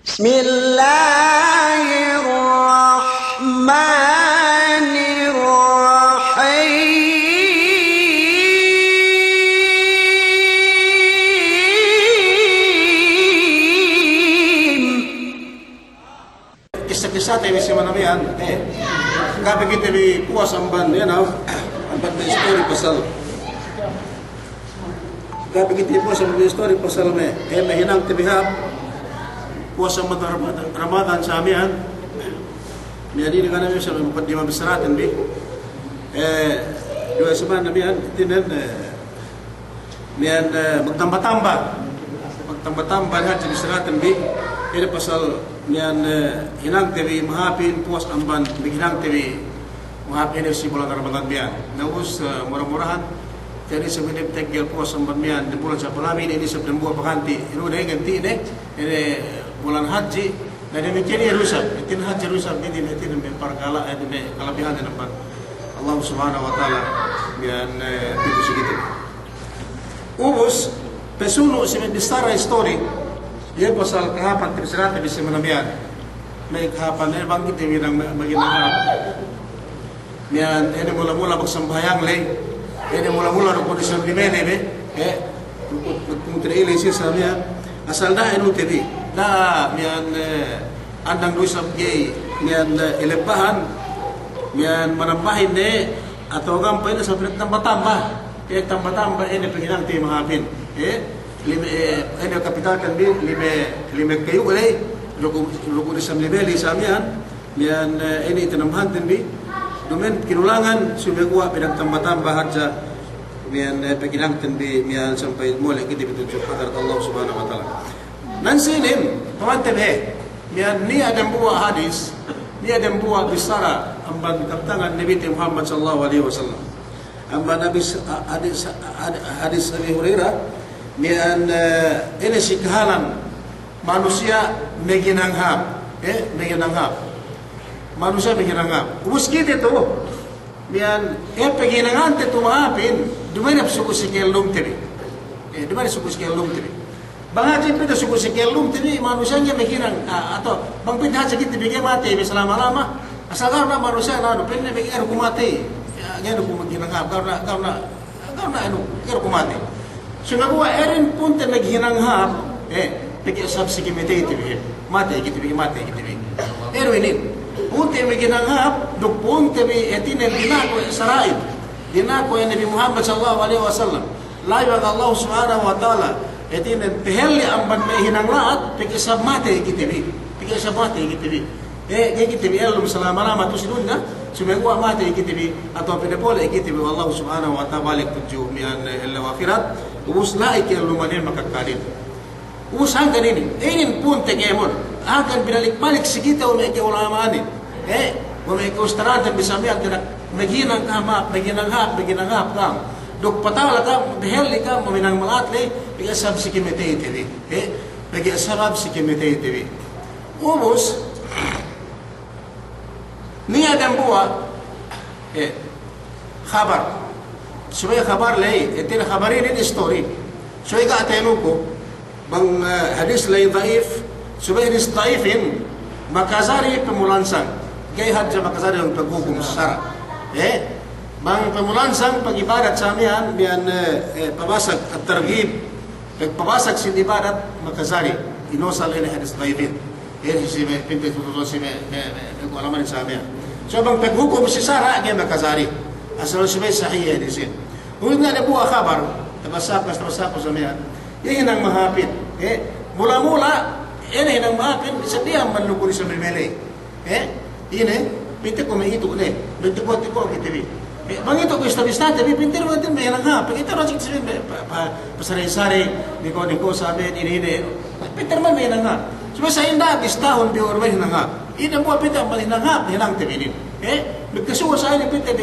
بسم الله الرحمن الرحيم. Kisah-kisah tayo sa manamian, gabi kita di puas ang ban, yan ang ban na story pasal. Gabi kita di puas ang story pasal may hinang tibihap, puas ang Ramadan sa amihan, may adini ka namin sa mga mabisaratin, dua seman namihan, itinan, may magtamba-tamba lahat sa bisaratin, ini pasal niyan hinang TV mahapin puas amban biginang TV mahapin si bulan Ramadan biyan naus murah-murahan jadi sebenarnya tegel puas amban biyan di bulan sa palamin ini sebelum buah pakanti ini udah ganti ini bulan haji dan demikian rusak itin haji rusak ini itin perkala ini kelebihan dan apa Allah Subhanahu wa taala biyan itu segitu ubus pesuno si mendistara story. Ia pasal kahapan terserah bisa menamian. May kahapan ini bang kita bilang maginang mian ini mula-mula magsambayang lay. Ini mula-mula rukun isang limene kemudian ini sih samia asal dah enu tadi. Dah mian andang dosa gay mian elebahan mian menambahin ne atau gampang ini sampai tambah-tambah. Tambah-tambah ini penginang ti mahapin. Ini kapital kan lima kayu boleh lugu disam libeli samian mian ini tenamhan tenbi domen kinulangan subegua pedang tambah-tambah haja mian pekinang tenbi mian sampai mulai kita betul qadar Allah Subhanahu wa taala nan sinin pamantebe mian ni ada buah hadis ni ada buah bisara amban kaptangan Nabi Muhammad sallallahu alaihi wasallam amban hadis Abi Hurairah mian ini si kehalan manusia meginanghap manusia meginanghap ubus kita tu mian peginangan tu maapin dumana suku sikelum tiri dumana suku sikelum tiri bangaji pita suku sikelum tiri manusianya meginang atau bang pindah sakit bigay mati selama-lama asal karena manusia pindah bigay mati ngano ko meginanghap karena ano ko mati Sungguh erin pun te naghinanghap peki sab sige metay tibi mate gitu pero ini pun te naghinanghap duk pun te etin dinako saraid dinako Nabi Muhammad sallallahu alaihi wasallam la ya Allah subhanahu wa taala etin tehli amban may hinanglaat peki sab mate gitu peki sab mate gitu gitu elum salama-lama tu sidun na sumegwa mate gitu atau pedepole gitu Allah subhanahu wa taala balik tujuh mian al-akhirat ubus laik yang lumayan makakarin ubus hanggan ini pun tegemon akan binalik-balik segitu umeke ulama ini umeke ustaran dan bisa mian tidak meginang hap kam dok patala kam beheli kam meminang malatli bagi asab sikimete TV bagi asab sikimete TV ubus ni ada buah khabar supaya khabar lay itin khabarin ini story so iga atenu ko bang hadis lay dhaif supaya hadis dhaifin makazari pemulansang gay hadja makazari ang paghukum sara bang pemulansang pag-ibadat sa amihan biyan pabasag at targhib pabasag sin ibadat makazari inosal ini hadis dhaifin si pintu tutup si alaman sa amihan so bang paghukum si sara gay makazari asal subay sahih di sini. Kung nga na buha kabar, tabasapos sa miyan, yan ang mahapit. Mula-mula, yan ang mahapit, sa diyang manluguri sa mimili. Pinti ko may ito ulit. Binti ko kitibi. Bang ito ko istabis natin, pinti mo natin may nanghap. Ito rin sabihin, pasaray-sari, di ko sabi, ini. Pinti naman may nanghap. Sabi sa inda, bistahon, bior may nanghap. Ina buha pinti ang nanghap, hinang tibinin. Nagkasuwa sa akin, pinti,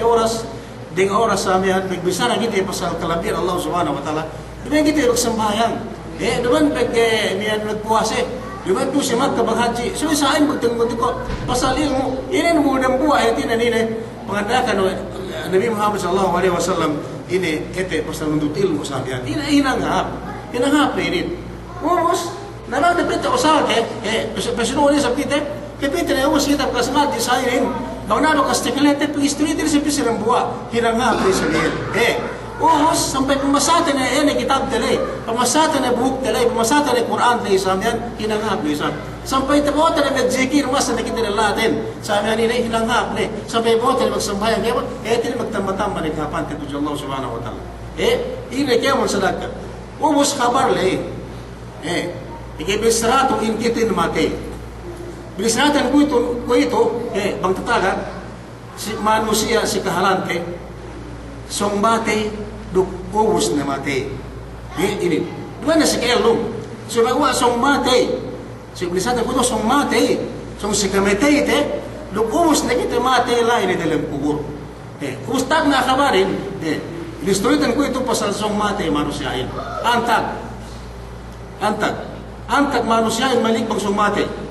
di oras sa amin, nagbisa na kita pasal kalabir Allah subhanahu wa ta'ala. Diba kita yung sambayang. Diba niyan nagpuwase. Diba po si Mat kabang haji. So sa akin, magtungkot ko, pasal ilmu, ini mo ng buhay, ito na nina, pangandakan Nabi Muhammad sallallahu alaihi wasallam, ini, ito, pasal nundut ilmu sa amin. Hinanghap na ini. Umos, Namang depende usaha pesunuan sa pite, kepite na uwas kita kasmat di sairin. Bang nalo kastiklete pag-istriti sa pisirang buwa, hiranga sa liit. Uwas, sampai pumasatan na kitab talay, pumasatan na buhok talay, pumasatan na Quran talay sa amin, hinangap ni Isam. Sampai tapota na nagzikir, mas na nakita na natin, sa amin nila, hinangap ni. Sampai tapota na magsambayan, tila magtamba-tamba na kapan tito sa Allah subhanahu wa ta'ala. Ini kaya mo sadaka. Uwas kabar lay. Ikibisrato inkitin mati. Bilisratan ko ito, bang tataga, si manusia si kahalante, song mate, duk uwus na mate. Ini. Diba na si Kaelong? So magawa song mate. So bilisratan ko ito, song mate. Song si kamete ite, duk uwus na kita mate la ini dalam kubur. Ustad na kabarin, ilistruitan ko ito pasal song mate manusiain. Antag manusiain malik bang song mate.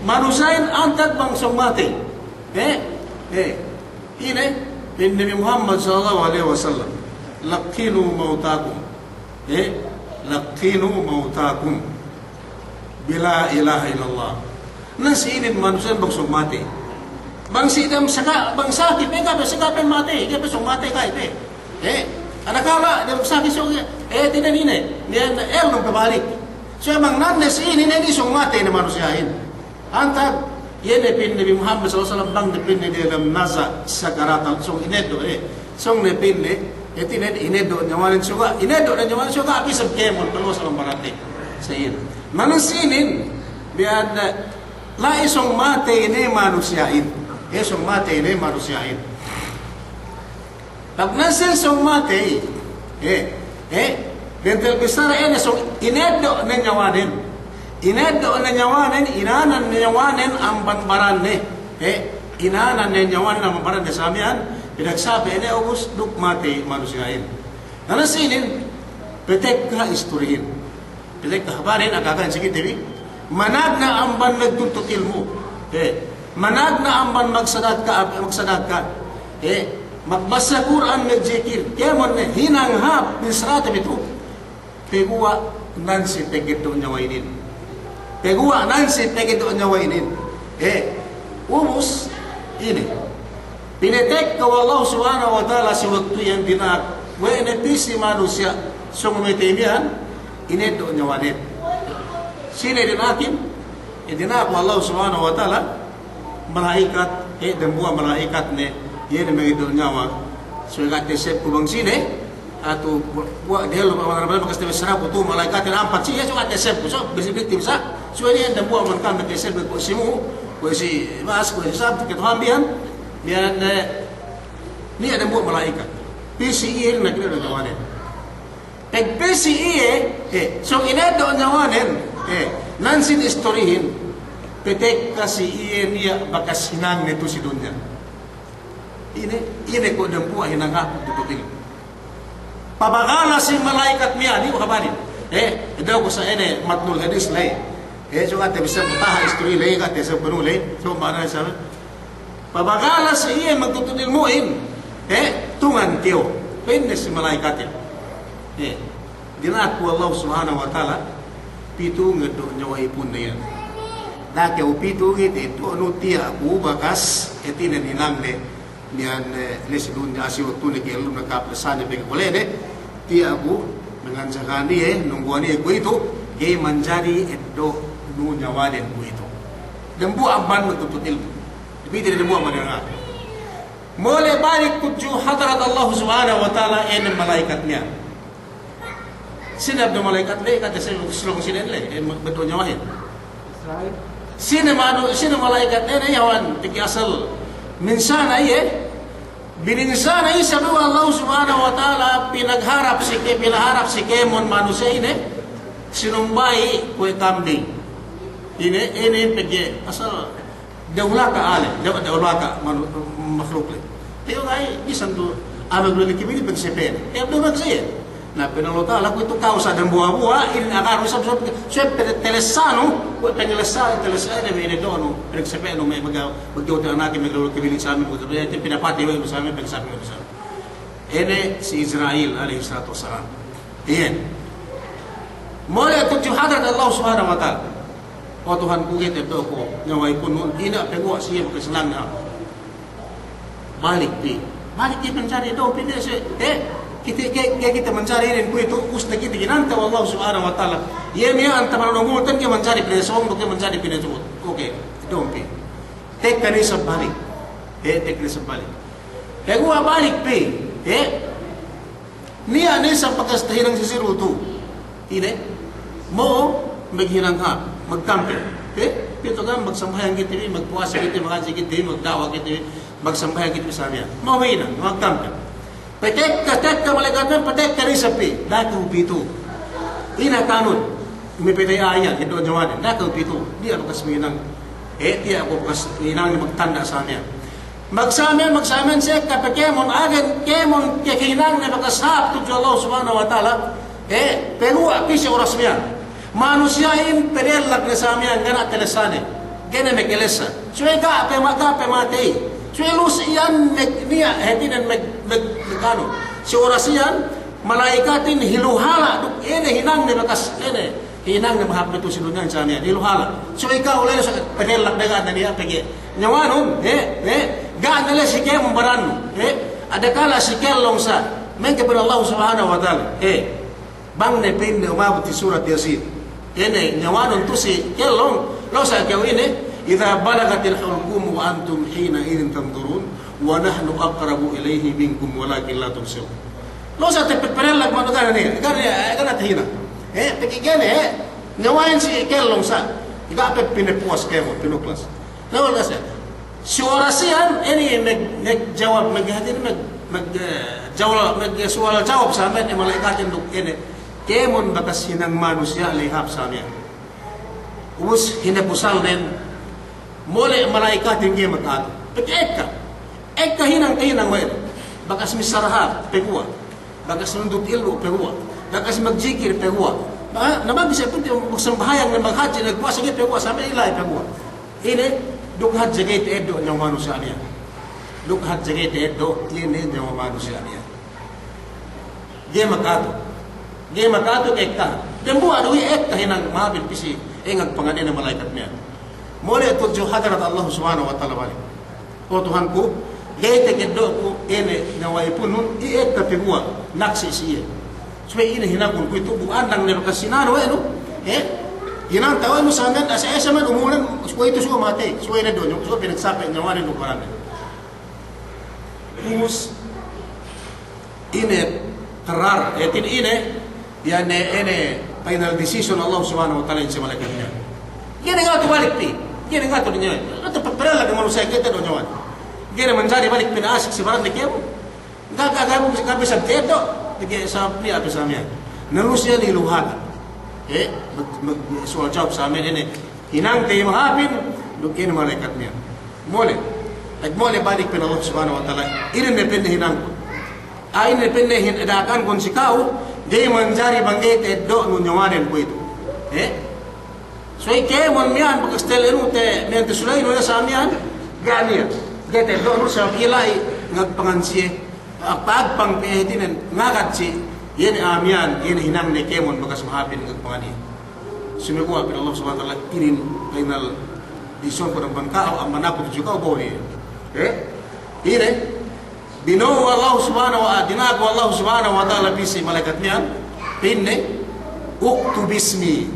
Manusiain antag bang song mate. Ini Nabi Muhammad sallallahu alaihi wasallam laqinu mautakum laqinu mautakum bila ilaha illallah. Nasinin manusiain bang song mate. Bang sidam saka bang sakit ka saka pen mate ka song mate ka anakala dia sakit so tidak ini dia nung pabalik. So bang nandes ini song mate na manusiain. Antag yene pin Nabi Muhammad sallallahu alaihi wasallam bang pin di dalam naza sakarat song inedo song ne pin tinen inedo nyawanin suga inedo na nyawanin suga api sab kemon pelos ang barate sayin manusinin biad la isong mate ini manusiain song mate ini manusiain pag nasin song mate dental besar song inedo na nyawanin inedo na nyawanin inanan na nyawanin ang banbaran inanan na nyawanin ang banbaran na samihan pinagsabi ubus duk mate manusiain nanasinin petek ka istoryin petek ka habarin agagan sige TV manag na ang ban nagtutok ilmo manag na ang ban magsadat ka magbasa Quran nagjikir kaya mo na hinanghap nisrata bito peguwa nansi pegito nyawainin peguwa nansi pegito nyawainin ubus ini pinetek ka Allah subhanahu wa ta'ala si waktu yang dinak wene pisi manusia sumumitiimian inedo nyawanin sino dinakin dinak Allah subhanahu wa ta'ala malaikat dan buah malaikat ne yene mengido nyawa so gat desep kubang sine atau buat dia lupa mana-mana bekas tebe serapu tu malaikat yang empat sih ya so gat desep so bisibit timsa so ini dan buah man kan desep ko simu ko si mas ko si sab ke tuhambian bian ni ada buah malaikat PCE na kira nyawanen pag PCE so inedo nyawanen nansin istorihin petek kasi iye niya bakas hinang nito si dunya ini ko dan buah hinangapot tututil pabagala si malaikat miya di ko kabarin daw ko sa matnul hadis lay so ate bisa mutaha istorya lay ate sa puno lay so mana sa pabagala si iye magtututil mo tungan tiyo pwede si malaikat dinaku Allah subhanahu wa ta'ala pitu ngado nyawa ipun na yan dake upitu ito ano tiya ako bakas etinan nilang niyan lesidun niya asi waktu ni kelo nagkaplasan niya pagkakulene tiya ako nangansakani nungguan niya ko ito gay manjari edo nunyawanin ko ito dambu amban magtututil dipiti na dambu amban nga mole balik kudju hadarat Allah subhanahu wa ta'ala malaikat niya sinab na malaikat le kata silong sinin le betul nyawahin sino malaikat yawan tiki asal minsana bininsana sabi Allah subhanahu wa ta'ala pinagharap si kemon manusia ini sinumbay kue kambing ini pegi asal daulaka ale daulaka makhluk le tayo ay bisan do amag luli kimi pagsepen abdo magsiya na pinalota ala ko ito kausa ng buwa-buwa in akaro sab syempre telesano ko telesa na may do ano pinagsabi ano may magdiwot na natin maglulog kabiling sa amin ko ito pinapati mo sa amin pagsabi mo sa amin. Si Israel alayhi salatu wassalam. Iyan. Mulai tujuh hadrat Allah Subhanahu wa taala. O Tuhan ku kita to ko nyawai punun ina pego siya kesenang na. Balik mencari do pindah se kita mencari ini ku itu usta kita ginanta Allah Subhanahu wa taala. Ye mia anta manungultan ke mencari presong ke mencari pindah jumut. Oke, dompi. Tek kani sebalik. Tek kani sebalik. Pego balik pe. Niya ni sa pagkastahinang sisiru tu. Ine mo maghinang ha, magkampi. Pito ka magsambahan kita, magpuasa kita, magaji kita, magdawa kita, magsambahan kita sa niya. Maway na, magkampi. Patek ka malagatan, patek ka rin sa pi. Dakaw pito. Ina kanun. May pitay ayan, ito ang jawanin. Dakaw pito. Di ako kasminang. Di ako kasminang magtanda sa niya. Magsamin siya kapag kemon agen kemon kekinang na makasahap tuju Allah Subhanahu wa taala pero apis oras niya manusiain perelak na sa miyan gana telesane gana mekelesa suwe ka pe matei suwe lus iyan niya hetinan megano si oras iyan malaikatin hiluhala duk hinang na makas hinang na mahapit to sinunyan sa miyan hiluhala suwe ka ulay sa perelak daga na niya pege nyawanon gaan nila si kaya membaran adakala si kellong sa men kepada Allah Subhanahu wa taala bang ne pinde umabot di surat Yasin nyawanon tu si kellong lo sa kau ini idza balagatil hulqum wa antum hina idin tanzurun wa nahnu aqrabu ilayhi minkum walakin la tubsirun lo sa te peperelag manugana ni kana tahina pekigene nyawain si kellong sa igape pinepuas kemo pinuklas lo sa si orasian ini jawab soal jawab sa amin malaikatin duk ini kemon bakas hinang manusia lihap sa amin ubus hinapusal din mole malaikatin kaya mag-ato pati ekka hinang mo bakas misarahap pegua bakas nundut ilmu pegua bakas magjikir pegua naman bisa pun magsambahayang na maghaji nagpuasa pegua sa amin ilay pegua ini dukhat jagay te edo ng manusia niya. Dukhat jagay te edo ini ng manusia niya. Dia makato ekta. Dembu adui ekta hinang mabil pisi engag panganin ng malaikat niya. Muli tujuh hadarat Allah Subhanahu wa taala balik. O Tuhanku, gay te edo ko ene naway punun ekta pigua naksi siya. So ini hinakun ko ito buan lang na kasinano Hinang tawa mo sa amin, asa man umulan, suwa ito suwa mati, suwa na doon, yung suwa pinagsapit, nawarin ng marami. Pumus, ine, karar, ine, yan final decision Allah Subhanahu wa taala sa malaikat niya. Yan nga ito balik pi, yan nga ito niya. Ito pagparalag ng manusia kita doon yawan. Yan naman dyan, balik pinaasik si Barat Likiyaw. Gagagawin mo sa kabisag teto, sa niya, sa niya. Narusya ni Luhana. Soal jawab sa amin ini hinang tayo mahapin dukin malaikat niya mole balik pin Allah Subhanahu wa taala ini depende hinang ini depende hinadakan kon si kau dia mencari bangkit edo nun nyawanen po ito so ike mon mian pagkastel enu te mian te sulay no sa mian ganiya get edo no sa ilay ngagpangansiye pagpang pehetinan ngagat si yan amian, yan hinang ni kemon bagas mahapin ng pangani. Sumikuha pin Allah Subhanahu wa taala inin final dison ko ng bangkao ang manapot juga ko ni. Ine binaw Allah Subhanahu wa ta'ala Allah Subhanahu wa taala bisi malaikat niyan pinne uktu bismi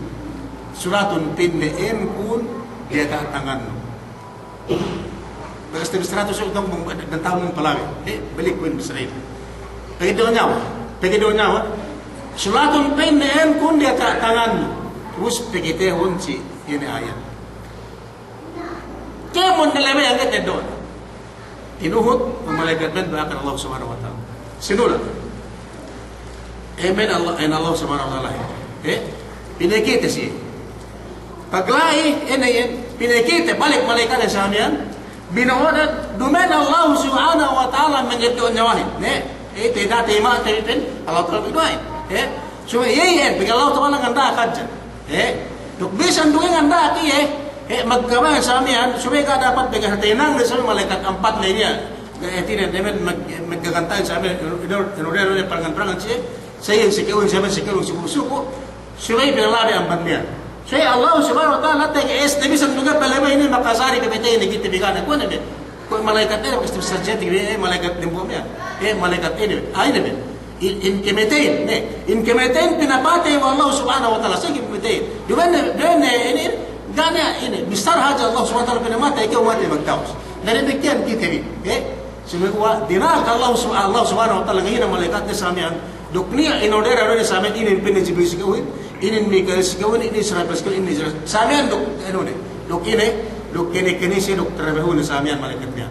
suratun pinne en kun dia tangan. Bagas tim 100 utang ng taon palawi. Balik ko in Israel. Pegi doon niya, sulatun pinne kun dia tangan. Terus pegi tehon si ini ayat. Kemon nalame ang ganda doon. Tinuhot ang malaikat ben baakan Allah Subhanahu wa taala. Sinula. Amen Allah Subhanahu wa taala. Pinakita siya. Paglai pinakita balik malaikat sa amin. Binawanan dumen Allah Subhanahu wa taala mengito nyawahin. Tidak terima teripin Allah Taala biduai. So bigyan Allah Taala nganda kadja. Duk bisan duwe nganda ki magkawa sa amin, so ka dapat bigyan tinang sa malaikat empat lainnya. Tidak demen magkakantahin sa amin in order para nganprangan siya. Sayang si kawin sa amin si suko. Syuray pinalabi ang bandiyan. Syuray Allah subhanahu wa ta'ala tag nabi sa lugar balaba ini makasari kapitay ni kita bigana ko nabi. Ko malaikat ini kasi sarjat ini malaikat dimbo niya. Malaikat ini ay nabi. In kemeten pinapatay wa Allah subhanahu wa ta'ala sa kemeten. Duman ini gana ini besar haja Allah subhanahu wa ta'ala pinamatay ikaw mati magtaos. Naribigyan kita ni. Sumikuwa dinak Allah subhanahu wa ta'ala ngayon ang malaikat ni samian. Dukniya in order ano ni samian inin pinajibay sigawin. Inin Mikael sigawin, inin Israel sigawin, inin Israel. Samian duk ano ni. Duk ini kinisi duk trabaho ni samian malaikat niya.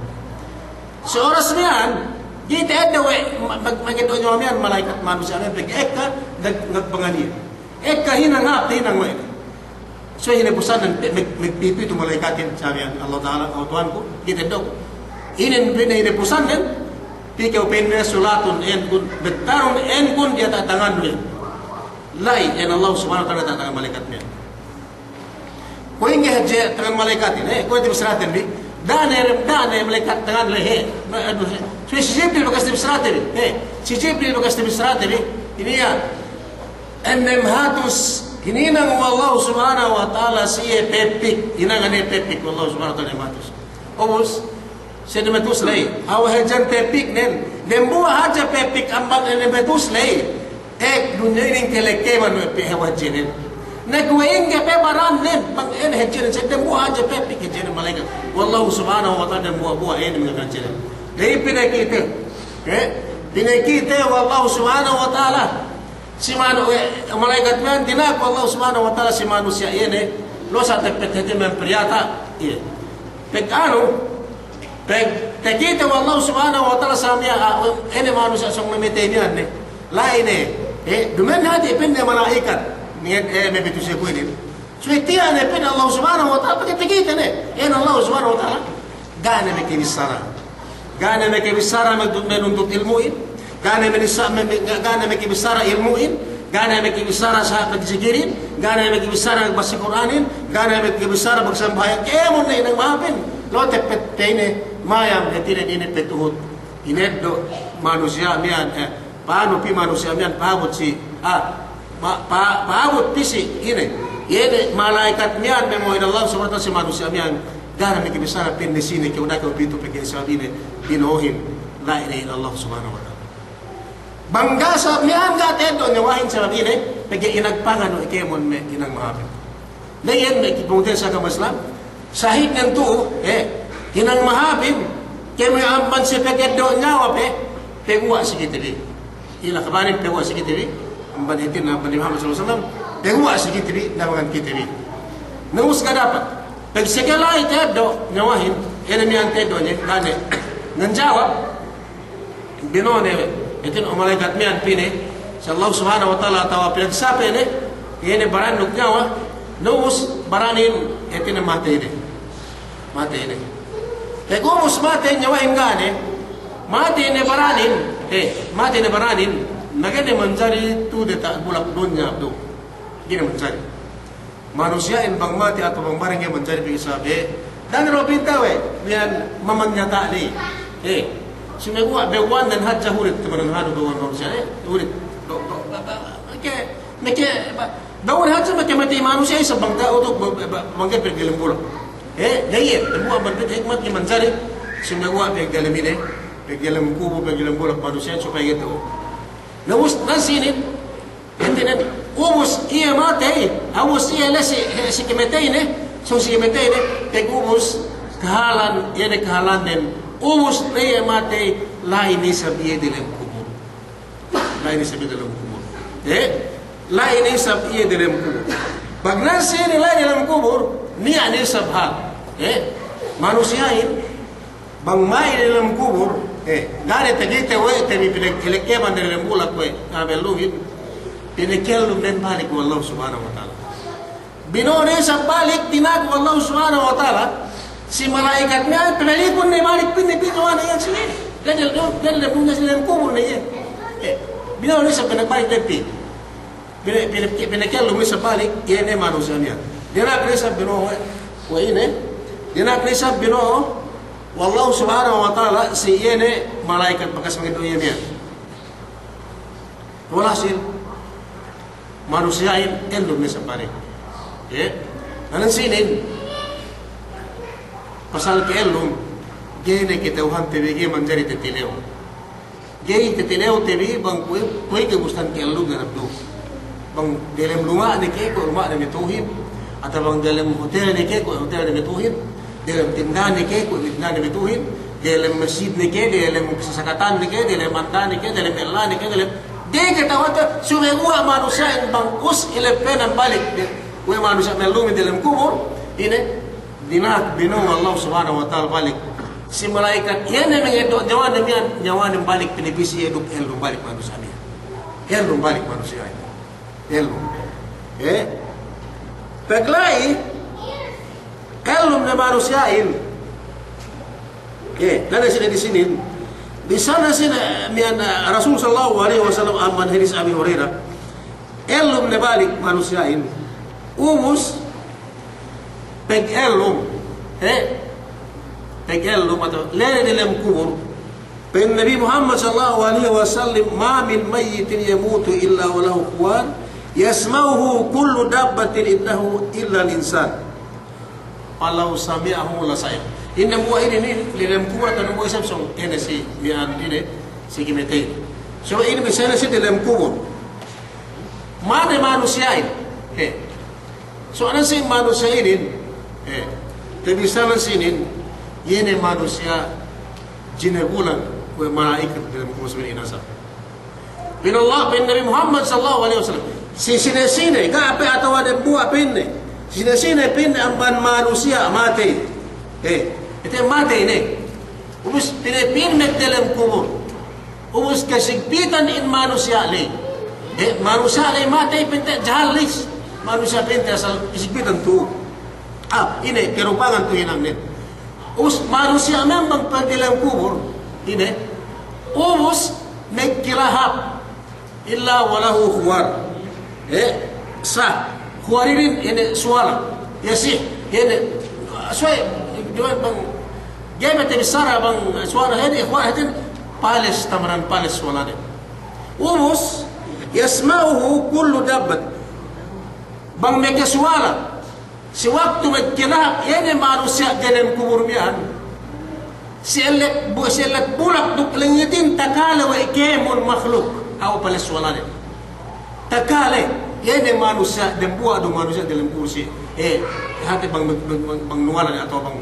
So oras niyan, kita ada magito nyo miyan malaikat manusia niyan eka nagpanganiya. Eka hinangap hinang mo. So hinapusan magpipito malaikatin samian Allah Taala o Tuhan ko kita daw. Inin hinapusan din pikaw pinna sulatun en kun betarong en kun dia tatangan mo. Lai en Allah subhanahu wa ta'ala tatangan malaikat niya. Kung hindi hadya tangan malaikatin kung hindi masratin di dane malaikat tangan lehe. So si Jibril bagas di masratin si Jibril bagas di masratin ini ya enem hatus hininang Allah subhanahu wa ta'ala siya pepik hinang ane pepik Allah subhanahu wa ta'ala matus obos siya matus lay awahajan pepik nen buah haja pepik ambang ane matus lay dunya ini kelekeman pehawajinin nagwain ka pebaran nen bang ene hajinin siya buah haja pepik hajinin malaikat wallahu subhanahu wa ta'ala buah ene mga hajinin dari pinakita pinakita wallahu subhanahu wa ta'ala si malaikat man dinak Allah subhanahu wa ta'ala si manusia ini lo sa tepet mempriata pek anu pek kita Allah subhanahu wa ta'ala samia ini manusia song memetenian ne lain dumen hati pende malaikat ni mebetu se kuinin suitia ne pende Allah subhanahu wa ta'ala pek kita ne Allah subhanahu wa ta'ala gana mekibisara menuntut ilmuin gana mekibisara ilmuin gana mekibisara sa pagsigirin gana mekibisara magbasa Quranin gana mekibisara magsambahayan kemon na inang maapin lo tepet tene mayam etine ini petuhut ineddo manusia mian paano pi manusia mian paabot si paabot pisi ini malaikat mian memoin Allah subhanahu wa ta'ala si manusia mian gana mekibisara pende sini ke unaka pintu peke sabine pinohin la ilaha illallah subhanahu wa ta'ala bangga sa miangga tedo nyawahin sa mabine pagi inagpangan o ikemon me inang mahapin layan me kipungten sa kamaslam sahid ng tuo inang mahapin kaya may ampan si pegedo nyawa peguwa si kitili ila kabanin peguwa si kitili ampan itin na Nabi Muhammad SAW peguwa si kitili na mga kitili naus ka dapat pag sikalay tedo nyawahin enemy tedo niya kane nanjawab binone itin malaikat mian pine sa Allah subhanahu wa ta'ala tawa pinagsapi ni ini baran nugnawa nuus baranin itin mate ini kumus mate nyawain gane mate ini baranin nagani manjari tu deta bulak dunya do gini manjari manusia in bang mati atau bang barang yang manjari pinagsapi dan robinta we bian mamanyata ni sumegwa bewan dan haja hurit teman hadu bewan manusia hurit meke bewan haja mati manusia sebang tahu untuk bangga pergelam bola daya semua berbeda hikmat yang mencari sumegwa pergelam ini pergelam kubu pergelam bola manusia supaya gitu namus nasinin entinan ubus iya mate awus iya lesi si kemete ini so si kemete ini tegubus kehalan ini kehalan dan ubus na mate lain ni sabiye dalam kubur lain ni sabiye dalam kubur pag nasi ni lain dalam kubur niya ni sabhal manusia ini bang mai dalam kubur gane tagite we temi pinagkilekeman dalam bulak we kabeluhin pinagkelum den balik wa Allah subhanahu wa ta'ala binone sa balik dinag wa Allah subhanahu wa ta'ala si malaikat niya pinalipon na balik pinipituan na yan sila ganyan punya sila ng kubur na yan binaw niya sa pinagbalik na pinakyan lumi sa balik yan ay manusia niya dinakri sa binaw dinakri sa binaw wallahu subhanahu wa ta'ala si yan ay malaikat bakas magandang yan wala sila manusiain elum ni sampare. Nanan sinin pasal ke elum gene kita uhan tebe ge manjari tetileo. Ge tetileo tebe bang kue ke bustan ke elum na abdu. Bang dalam rumah ni ke ko rumah ni tuhin atau bang dalam hotel ni ke ko hotel ni tuhin, dalam tindahan ni ke ko tindahan ni tuhin, dalam masjid ni ke, dalam kesakatan ni ke, dalam mantan ni ke, dalam Allah ni ke, dalam dia kata wata sumegua manusia yang bangkus ilepenan balik we manusia melumi dalam kubur ini dinat binung Allah subhanahu wa ta'ala balik si malaikat yang mengedok nyawa balik penipisi hidup elum balik manusia ni elum balik manusia ini elum paglai elum na manusia ini nada sini di sini di sana sini mian Rasul sallallahu alaihi wasallam amman hadis Abi Hurairah elum na balik manusia ini umus peg elum atau lele dalam kubur pen Nabi Muhammad sallallahu alaihi wasallam ma min mayyitin yamutu illa wa lahu quwan yasma'uhu kullu dabbatin innahu illa al-insan walau sami'ahu la sa'ib inna buah ini dalam kubur atau buah Samsung ini si mian ini si kimetai so ini misalnya si dalam kubur mana manusia ini so ana sing manusia ini tapi sana sini ini manusia jin bulan wa malaikat dalam muslimin inasa bin Allah bin Nabi Muhammad sallallahu alaihi wasallam sini ka apa atau ada buah pinne sini pinne amban manusia mati itu mati ini ubus pinne dalam kubur ubus kasigpitan in manusia le manusia le mati pinte jahalis manusia pinte asal kasigpitan tu ini kerupangan tu hinang net ubus manusia memang dalam kubur ini ubus nagkilahap illa walahu khuwar sah khuwaririn ini suala yasih ini soy bang gamete bisara bang suara ini ikhwan hadin palis tamaran palis sualane ubus yasma'uhu kullu dabbat bang meke suala si waktu magkilahap ini manusia dalam kubur miyan si elek bulak duk langitin takala wa ikemun makhluk aw palis sualane takale ini manusia dan buah do manusia dalam kursi hati bang nuwalan atau bang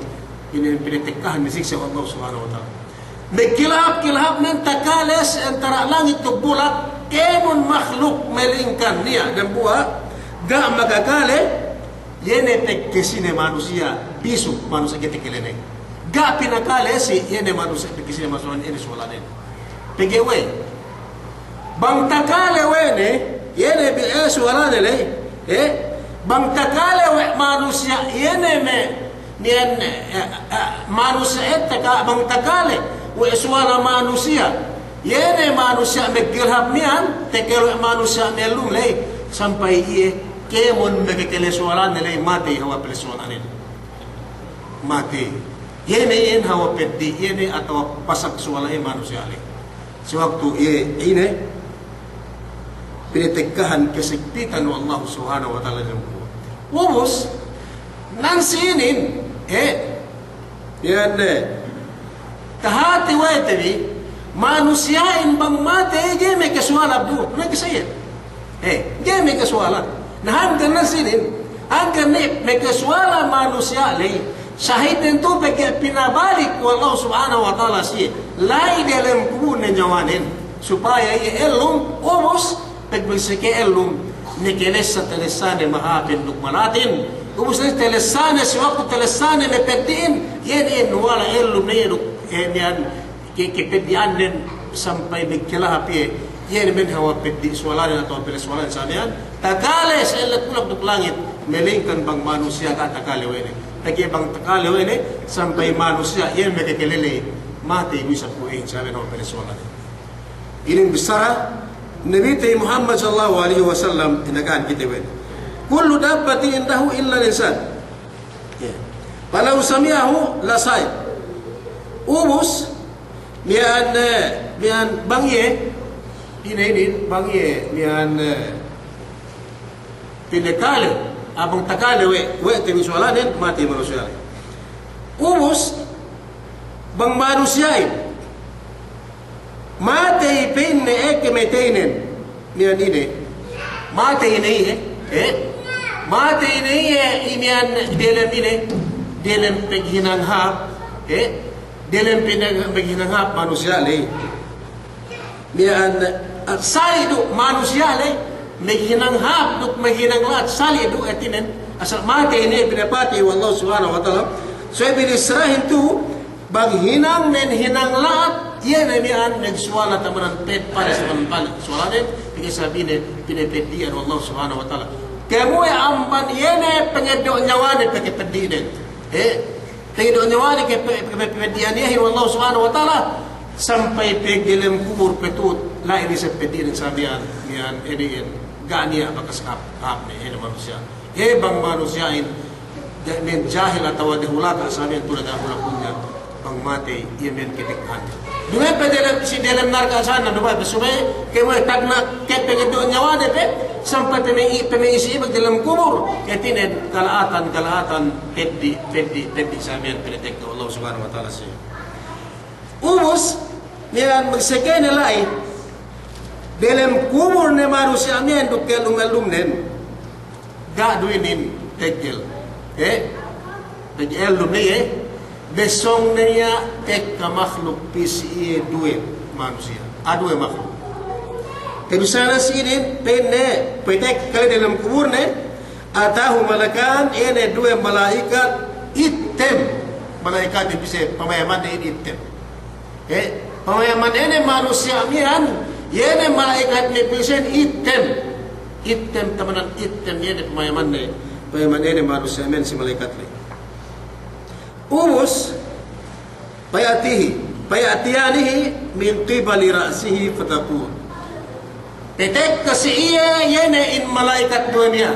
ini pinitikahan disiksa Allah subhanahu wa ta'ala magkilahap ng takales antara langit to bulak kemun makhluk melingkan niya dan buah ga magakale yene pekesine manusia pisu manusia ketikilene ga pinakale si yene manusia pekesine manusia ini sualane pegewe bang takale wene yene bi sualane le bang takale we manusia yene me nian manusia etaka bang takale we suara manusia yene manusia megirhab nian tekelo manusia melum le sampai ie kemon megekele suara nele mati hawa pelsuanan ini mati yene hawa peddi yene atau pasak suara manusia le sewaktu ini pinitikahan kesikpitan Allah subhanahu wa ta'ala dalam kubur ubus nansinin yan kahati weteri manusiain bang mate game kesuala abdu nagkasaya game kesuala nahan nansinin hanggang may kesuala manusia lay syahidin tu bagi pinabalik Allah subhanahu wa ta'ala siya lay dalam kubur na nyawanin supaya elum ubus pagbisike elum nikilis sa telesane mahapin lukmanatin ubus na telesane si waktu telesane may pediin yan wala elum na yan kikipedian din sampai bigkilahap yan min hawa pedi sualanin atau pilisualanin sa yan takale sa ilat kulap duk langit melingkan bang manusia ka takale wene lagi bang takale wene sampai manusia yan may kikilili mati wisap kuhin sa hawa pilisualanin ining bisara Nabi Muhammad sallallahu alaihi wasallam inakan kita wene kullu dabbatin indahu illa lisan falau sami'ahu la sa'id ubus mian bangye ini bangye mian pinakali, abang takali, we tiniswalanin, mati manusyali. Ubus, bang manusyay, mati pinne kemeteinen, niyan ini, mati ini, mati ini, imian dalam ini, dalam paghinanghap, dalam paghinanghap manusyali. Niyan, at sali do manusyali, maghinanghap do maghinanglat, sali do atinen, asal mati ini pinapati wallahu subhanahu wa ta'ala. So ibinisrahin to, bang hinang men hinanglat, yan ay niyan nagsuwala tamanan pet para sa manpal. Suwalanin, pinasabine, pinapedian wallahu subhanahu wa ta'ala. Kaya mo ay amban, yan ay pangado nyawanin pagkipedian. Pangado nyawanin pagkipedian niya, wallahu subhanahu wa ta'ala. Sampai pegilem kubur petut lain sa pedian sabihan niyan ediin ganiya bakas kap ni manusia bang manusiain men jahil atau dehulaka sabihan tulad ang hulakunya bang mati yemen kitikhan dumay pedele si dalam narka sana dumay besubay kemo tagna ket pengedo nyawane pe sampai pemengisi ibag dalam kubur ketinen kalaatan pedi sabihan penetek Allah subhanahu wa ta'ala siya. Ubus, niyan magsakay nila ay dalam kubur na manusia niyan dukkel alumnen gaduinin tegel tegel lumni besong niya tek ka makhluk pisi duwe manusia adue makhluk kebisana sinin penne petek kali dalam kubur ne atahu malakan ene duwe malaikat item malaikat bisa pamayaman ini item pamayaman ini manusia mian yene malaikat ni pisen item tamanan item yene pamayaman ini manusia mian si malaikat ni ubus payatiyanihi min qibali ra'sihi fatakun petek kasi iya yene in malaikat dunia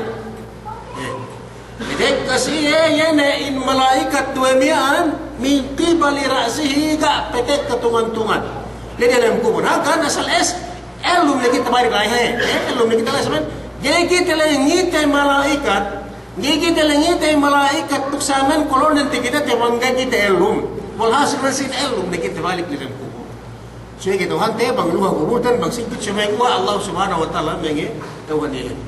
petek kasi iya yene in malaikat dunia min qibali ra'sihi ga petek ketungan-tungan jadi dalam kubur kan asal elum lagi tabari lain elum lagi talas men jadi kita ngite malaikat tuksangan kalau nanti kita temangga kita elum walhasil nasin elum lagi tabalik dalam kubur so kita hante bang luha kubur dan bang sikit semengwa Allah subhanahu wa ta'ala mengi tawan ini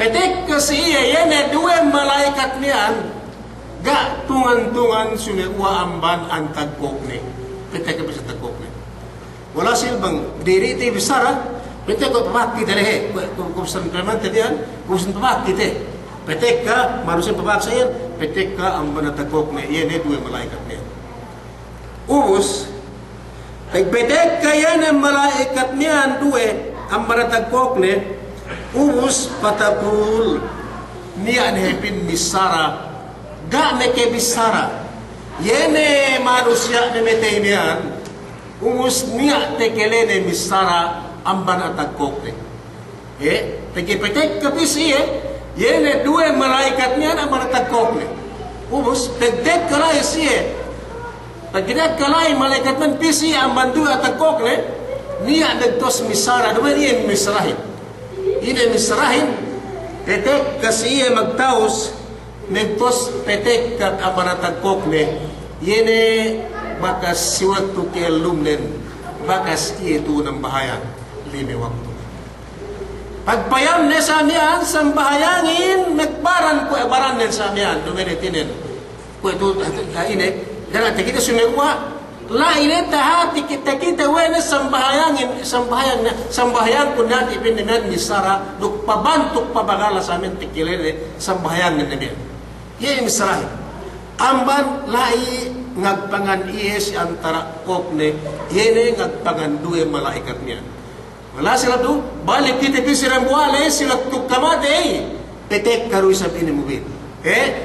petek kasiya yene dua malaikat nian ga tungan-tungan sunewa amban antag kokne petek ka bisa tagkok ne wala silbang diri ti bisara petek ko pabakti dere kung san permanente diyan kung san pabakti te petek ka manusia pabaksa yan petek ka amban tagkok ne yene dua malaikat ne ubus petek ka yene malaikat niyan dua amban tagkok ne ubus patakul niyan hepin misara ga meke bisara yene manusia ne metenian umus niya tekelene misara amban atagkok ne tekipetek kapisi yene dua malaikat niya amban atagkok ne umus tegdek kalay siye tegdek kalay malaikat man pisi amban dua atagkok ne niya nagtos misara dua niya misrahin ine misrahin tetek kasiye magtaos nagtos petek kat aparatagkok ne yene bakas siwatu ke lumnen bakas ito ng bahayan limi waktu pagpayam ne sa miyan sang bahayangin nagbaran ko abaran ne sa miyan dumeretinen ko ito ine dala kita sumegwa la ine tahati kita wene sang bahayang ko nati pininan ni Sara duk pabantuk pabagala sa amin tikilene sang bahayangin ne yun misrahin amban lai ngagpangan iyes antara kokne yene ngagpangan dua malaikat niya wala sila do balik kita pisirang buwale sila tukamate petek karuy sa pinimubin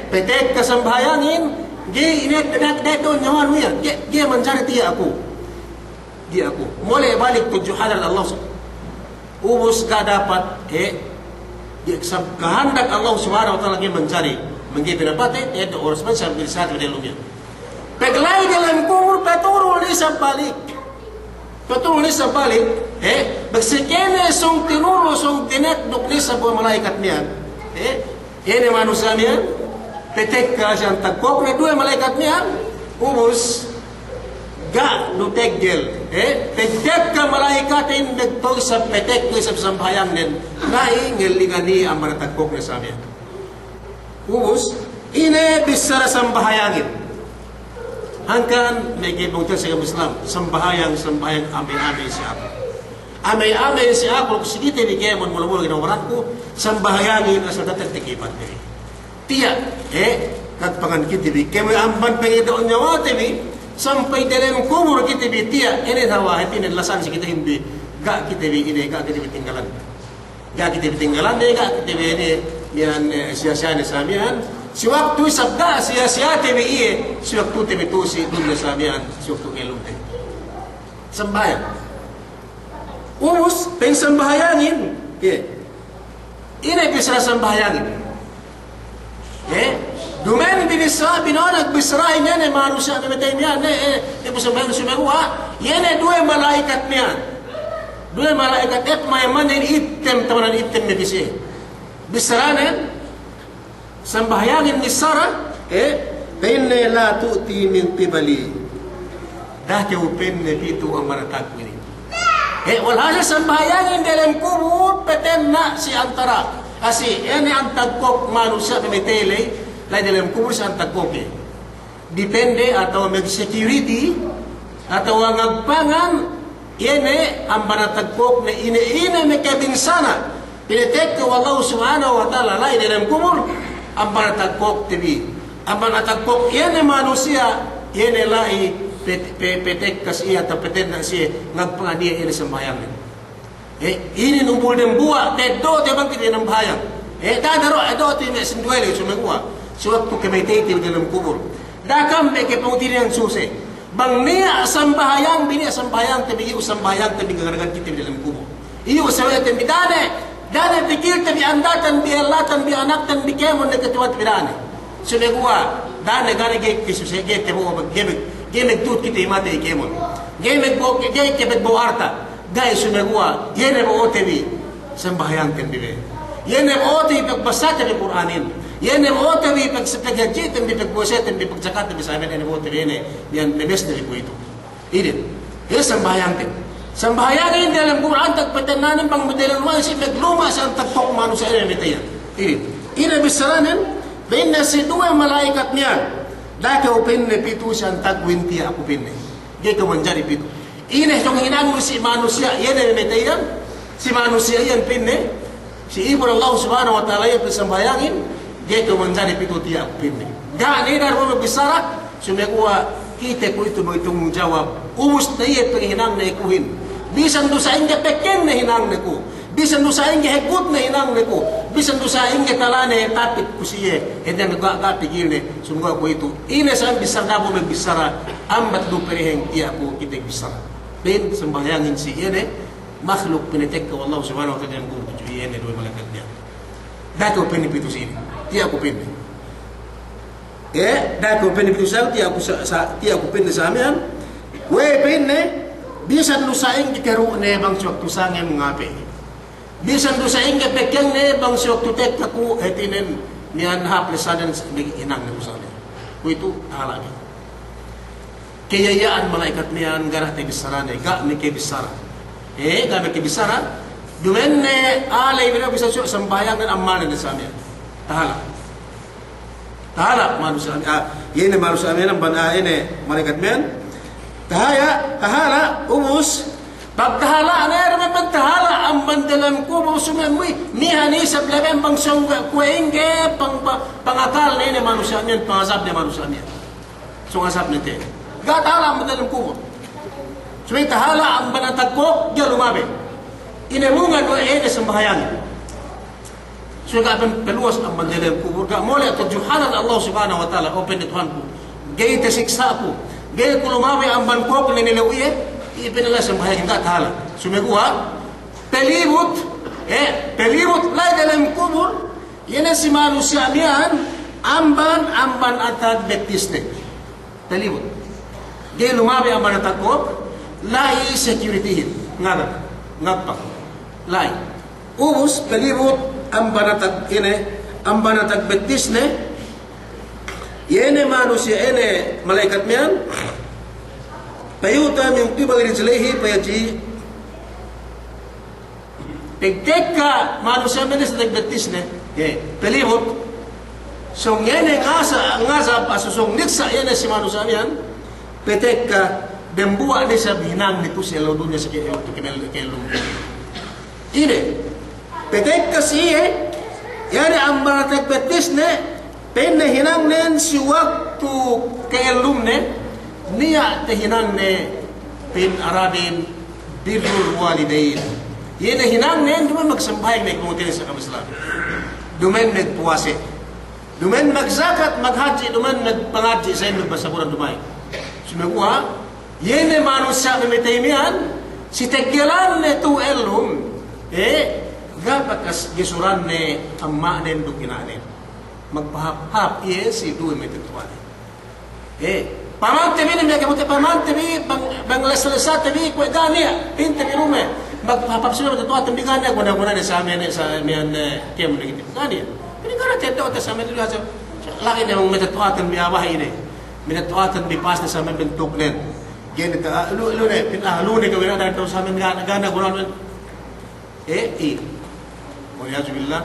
petek kasambahayangin gi inet deto nyawan wiya gi manjari tiya ako mole balik tujuh halal Allah ubus ga dapat kahandak Allah subhanahu wa ta'ala gi manjari menggi pinapate ito oras man sa bilisat with ilumya peglay dalam kubur paturo ni sa balik bagsikene song tinuro song dinet dukli sa buong malaikat niyan Ini manusia niyan, petek ka siyang tagkok na dua malaikat niyan, ubus, ga nuteggel. Petek ka malaikatin nagtog sa petek ko sa sambayang niyan, naingelingan ang mga tagkok na sa niyan. Ubus, ini bisa sambahayangin. Hangkan may kibungtan sa Islam, sambahayang amay-amay si ako. Amay-amay si ako, kung sige tayo kemon mula-mula ginawaran ko, sambahayangin na sa datagtikipan tayo. Tiya, nagpangan kitibi, kaya may amban pengidoon niya mga tibi, sampay dalim kumuro kitibi, tiya, ini tawa, pinalasan si kita hindi, ga kitibi ini, ga kitibi tinggalan. Ga kitibi tinggalan, ga kitibi ini, yan siya-siya ni samihan, si waktu sabda siya-siya tibi iye, si waktu tibi tusi, dun na samihan, si waktu ilong tayo. Sambayan. Ubus, sambahayangin. Ini bisa sambahayangin. Dumen binisa, binonag, bisrahin yan, manusia, bimitay niyan, ipusambayan sumaguha, yan dua malaikat niyan. Dua malaikat, may manin item, tamanan item na bisi. Bisrahin, sambahayangin ni Sarah, penne la tu'ti min qibali. Dahil penne pito ang maratag ini. Wala siya sambahayangin dalam kubur, peten na si antara. Kasi, ini ang tagkok manusia pimitele, lain dalam kubur si ang tagkok depende atau mag-security, atau ang agpangan, ini ang manatagkok na ini may kabinsana. Pinitek ko Allah subhanahu wa ta'ala, lain dalam kubur, ang manatagkok tibi. Ang manatagkok, ini manusia, ini lain, petek kasi atau petek na siya ngagpangadiya ini sembayangan. Ini numpul ng buwa, do te bang kita ng bahayang. Dadaro do te me sinduele sumagwa. Suwat to kemay titil dalam kubur. Dakam me ke pangutinian suse. Bang niya sambahayang bini sambahayang te bigi usambahayang te bigi garagan kita dalam kubur. Iyo sawe te bidane. Dane pikir te bi andatan bi allatan bi anaktan bi kemon de ketwat bidane. Sumagwa dane gane ge kisuse ge te mo gebek Gemek tut kita imate ikemon. Gemek bo kebet bo arta. Gay sumagwa. Yene mo otebi. Sambayang tembibe. Yene mo otebi pagbasa tembi Quranin. Yene mo otebi paghaji tembi pagbuset tembi pagzakat tembi sabi ene mo otebi ene. Yan bebes na po ito. Idin. Yan sambayang tem. Sambayang ini dalam Quran tagpatanan pang modelan mo si nagluma sa tagpok manu sa ene metayan. Idin. Ina bisaranan baina si dua malaikat niya. Daka upinne pitu siya tagwinti ako pinne. Gaya manjari pitu. Ine itong hinang mo si manusia, yan ay metayan. Si manusia yan pinne. Si ibon Allah subhanahu wa ta'ala yan pisambayangin. Gaya manjari pitu tiya ako pinne. Gaan inar mo magbisara, sumekuha, kita ko ito mo itong jawab. Umus na iya panghinang na ikuhin. Bisan do sa inga peken na hinang na ko. Bisan do sa inga hegut na hinang na ko. Bisan do sa inga talane tapit ko siya. Hindi na nagkakapigil na sumagawa ko ito. Ina sa ang bisar na mo magbisara, ambat do periheng iya ko kita bisara. Then, sambayangin si Ine, makhluk pinitek ka Allah subhanahu wa ta'ala yung buko si Ine, doon malakat niya. Dako pinipito si Ine. Tiya ko pinip. Dako pinipito sa tiya ko pinip sa amin. Wey pinip, bisan lusaing kikaroon na bang suwak tusangin mga pe. Bisan lusaing kapekyan na bang suwak tutek kaku etinin niyan haplisanan sa inang na usanin. Kung ito, halagi. Kayayaan malaikat niyan garah te bisara ne ga me ke bisara ga me ke bisara dumen ne alay bina bisa sambayang dan amal na sa amin tahala manusia yene manusia amin ang bana ene malaikat men tahala umus pagtahala na rin pagtahala ang bandalam ko sumemoy mihani sa blaben bang song kuenge pangakal na ene manusia amin pangasap na manusia amin so asap na te Gatahala ang madalang kubot. So tahala ang banatagpo, diya lumabi. Inamungan mo sa bahayangin. So kapan peluas ang madalang kubot. Mula ito, Juhanan Allah subhanahu wa ta'ala, open it one po. Gaya tasiksa po. Gaya kung lumabi ang bangkok na nilawiye, ipinala sa bahayangin. Gatahala. Sumiguha, pelibot, lai dalam kubot, yan ang si manusia niyan, amban atag betiste. Pelibot. Gaya lumabi ang manatagpo, lai securityhin. Ngagpak. Lai. Ubus, palibot ang panatag ini, ambana tagbetis ne yene manusia ene malaikat mian payuta min qibal rijlihi fayaji pagteka manusia mene sa tagbetis ne pelihot so yene ngasa pasusong niksa yene si manusia mian peteka dembuwa ni sa binang nito si dunya sa kelum ini peteka siye yani ambana tagbetis ne penne hinang nen si waktu kelum ne niya te hinang ne pin arabin birrul walidain yene hinang nen duman magsambahay na ikutin sa kamislam duman nagpuwase duman magzakat maghaji duman nagpangaji sa inyo basaburan dumay sumaguha yene manusia memetaymian si teggelan ne tu elum gabakas gisuran ne amma nen dukinanin magpahap-hap iye si duwe metetuan pamante bini may kamuti pamante bi bang leslesat bi kwe gania pinte bi rume magpahap sila metetuan tambi gania guna-guna ni sa amin sa miyan kaya mo nagitip gania pinigara tendo ta sa amin dito laki na mong metetuan tambi awahay ini metetuan tambi pas na sa amin bentuk nen gyan ita ilo ne pinahalu ne gawin na sa amin gana guna Waliyahzubillah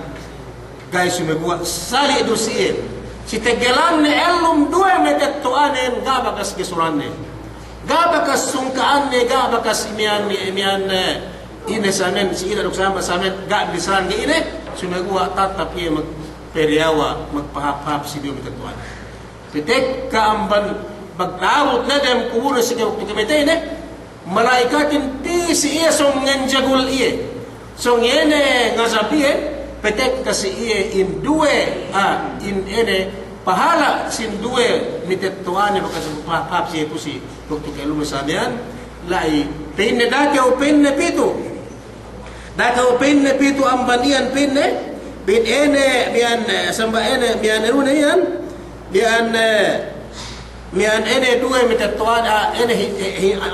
guys sumegua sali do siye si tegelan ne elum dua metetuanen gabakas gisuranne gabakas sungkaan gabakas imian ine samen si ina dok sama samen gab disaran ge ine sumegua tatap ye magperiawa magpahap-hap si dio metetuan pitek kaamban bagtawot na dem kuburo si kemete ine malaikatin ti si iya song nganjagul iye song yene ngasapiye petek kasi iye in duwe in ene pahala sin duwe mitetuane bakas papap siye kusi doktor kelum sabian lai penne dake o penne pitu ambanian penne bin ene bian samba ene bian rune yan bian ene duwe mitetuane ene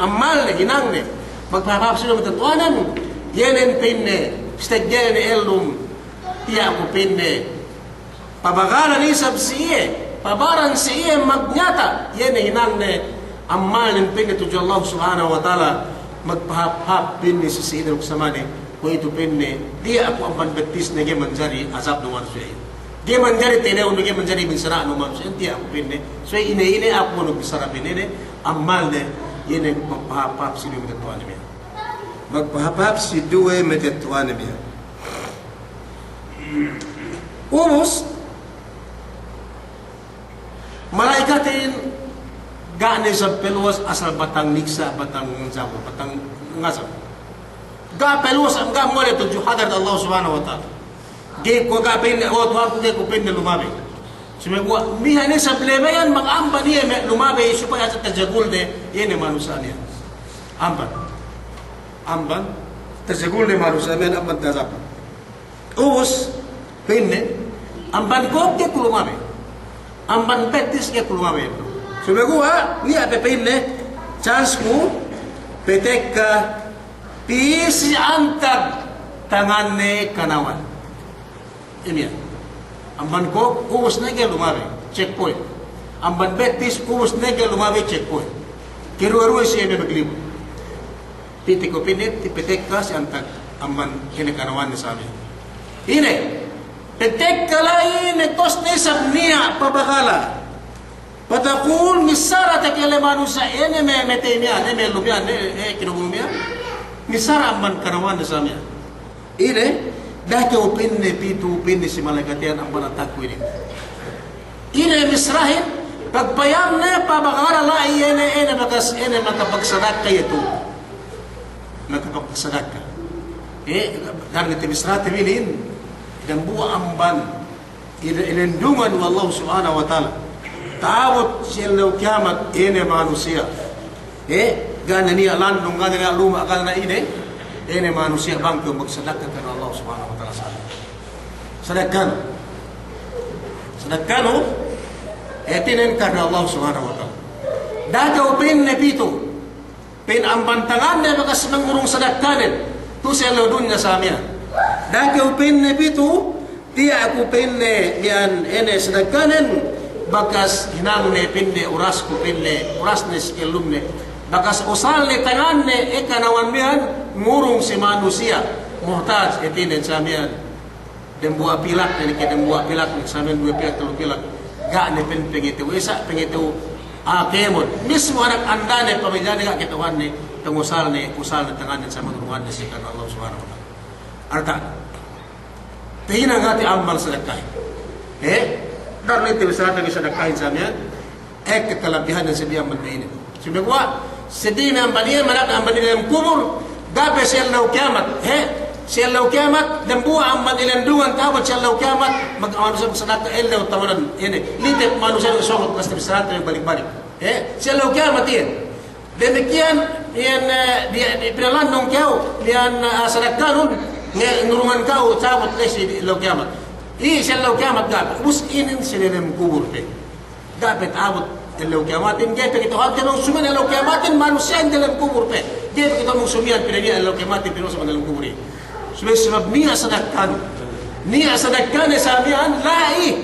amal hinangne magpapap sila mitetuanan yenen pinne steggen elum tiya ko pinne pabagalan isab siye pabaran siye magnyata yene hinangne amal nin pinne tuju Allah subhanahu wa ta'ala magpahap pinne sa siya ko samani ko ito pinne dia ako ang betis na manjari azab no manusia dia manjari tene uno manjari binsara no manusia dia ako pinne so ine ako no bisara pinne amal ne yene magpahap sino mitatuan niya magpahapap si duwe metetuan niya. Umus malaikatin gane sa peluwas asal batang niksa batang zabu batang ngasab ga peluwas ang ga mo le tuju hadar Allah subhanahu wa ta'ala ge ko ga pin o tuwa ko ge ko pin lumabe sumegwa mihane sa plebe yan mag-amba niya lumabe supaya sa tajagul de yene manusia niya amban tajagul de manusia men amban tazap ubus pinne amban ko ke lumabe amban petis ke lumabe sumegwa ni ape pinne chance ko petek ka pisi antag tanganne kanawan ini amban ko ubus na ke lumabe checkpoint amban petis ubus na ke lumabe checkpoint kiru-kiru siya may maglibo titik ko pinit tipetek ka si antag amban kinakanawan ni sa amin ini petek ka lain tos ni sabniya pabakala patakul misara takele manusia ene me metenia ne me lubyan kinugumya misara amban kanawan ni sa amin ini dahke upinne pitu upinne si malaikatian amban atakku ini misrahin pagpayam ne pabakala la ene bakas ene makapagsadak kayo nakapagsadak ka karena timisrati bilin dan buwa amban ilindungan wa Allah subhanahu wa ta'ala taawot siya na kiamat ene manusia gana niya landong gana niya luma gana ine manusia bangko magsadak ka karena Allah subhanahu wa ta'ala sadakkan etinen karena Allah subhanahu wa ta'ala dagaw pin nepito pin ang bantangan na bakas mangurong sadakkanin tu siya lodun nga sa amin dagaw pin nepito Tiya aku pinne mian ene sedekanen bakas hinangne pinne uras ku pinne urasne sikelumne bakas usalne tanganne ekanawan mian ngurung si manusia muhtaj etinen samian dembua pilak ni ke dembua pilak ni samian dua pilak telu pilak gak ne pen pengitu isa pengitu akemon mismo anak andane pamijane gak ketuhan ni tengusalne tanganne sama ngurungan ni sikan Allah Subhanahu wa taala arta Tingin ngati amal sedekah. Dar itu bisa lagi sedekahin samian. Kekelebihan dan sedia mendain. Sebab gua sedih ambanian manak ambanian dalam kubur. Gabe sel lau kiamat. Sel lau kiamat dan buah amban ilan duan tawat sel lau kiamat mag-manusia sedekah elo tawanan ini. Litip manusia sohot pasti bisa yang balik-balik. Sel lau kiamat ini. Demikian yang dia pinalandong kau yang sedekah nun ngurungan kau cabut lesi lau kiamat. Siya lau kiamat gabit. Bus inin sila ng kubur pe. Gabit abot lau kiamatin. Gapit ito hati nung sumian lau kiamatin manusia ang dalam kubur pe. Gapit ito nung sumian pinagyan lau kiamatin pinusa dalam kubur eh. Sebab niya sadakkan. Niya sadakkan sa amihan lai.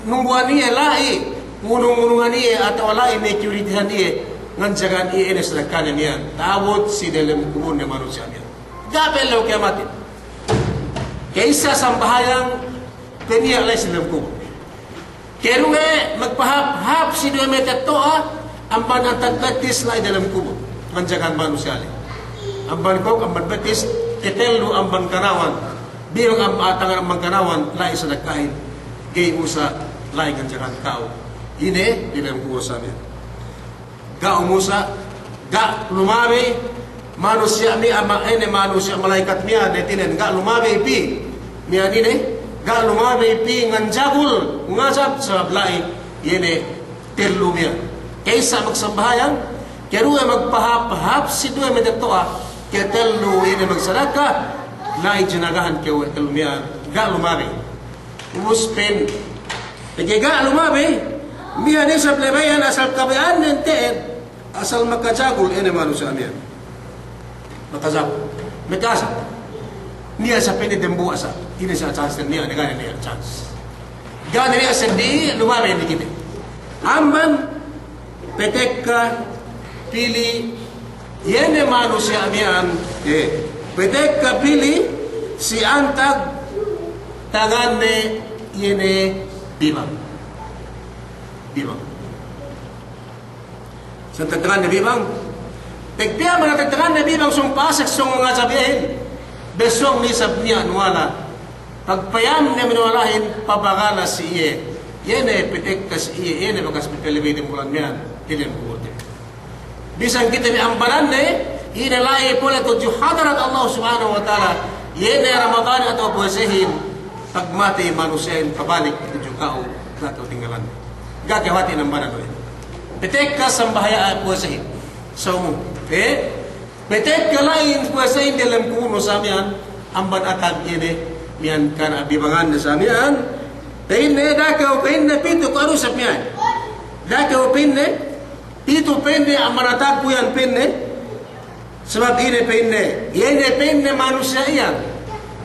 Nung buwan niya lai. Ngunungan niya atau lai may curitihan niya. Nganjagan niya sadakkan niya. Tawot si dalam kubur ni manusia niya. Gapit lau kiamatin. Kaysa sambahayang kaniya lay silang kubur. Keruwe magpahap-hap si dua meter toa ang panantag batis lay dalam kubur. Manjakan manusia li. Ang bangkok, ang batis, ketelo ang bangkanawan. Bilang ang atangan ang bangkanawan lay sa nagkain. Gay usa lay ganjakan kao. Ine dalam kubur sa amin. Ga umusa, ga lumabi, manusia mi ama ene manusia malaikat miya netinen ga lumabe pi miya nine ga lumabe pi nganjagul ngazab sa blai yene terlu miya kaysa magsambahayang keruwe magpahap-hap si duwe medetoa ke terlu yene magsadaka lai jinagahan ke terlu miya ga lumabe umuspen pagi ga lumabe miya ni sa plebayan asal kabayaan nenten asal makajagul ene manusia miya Matazap, metasa. Niya sa pwede dembu asa. Ini sa chance niya, negara niya chance. Gana niya sendi, lumabe hindi kita. Amban, petek ka, pili, yene manusia miyan, petek ka pili, si antag, tagane, yene, bibang. Bibang. Sa tagane bibang, Tegpiya mga tagtagan na bibang sumpasak sa mga sabihin. Besong ni sabniya nuwala. Pagpayam niya minuwalahin, pabagala si iye. Yan ay pitik ka si iye. Yan ay bagas pitilibitin bulan niyan. Ilan buote. Bisang kita ni ambanan inalai pula tujuh hadarat Allah subhanahu wa ta'ala. Yan ay Ramadan atau puwesehin. Pagmati manusiain pabalik tujuh kau. Gato tinggalan. Gagawati ng banan doon. Pitik ka sa bahaya puwesehin. So, petek kalain puasain dalam kuno samian amban atag ini mian kana bibangan na samian pinne dakaw pinne pito karu samian dakaw pinne pito pinne amban atag puyan pinne sebab ini pinne manusia iyan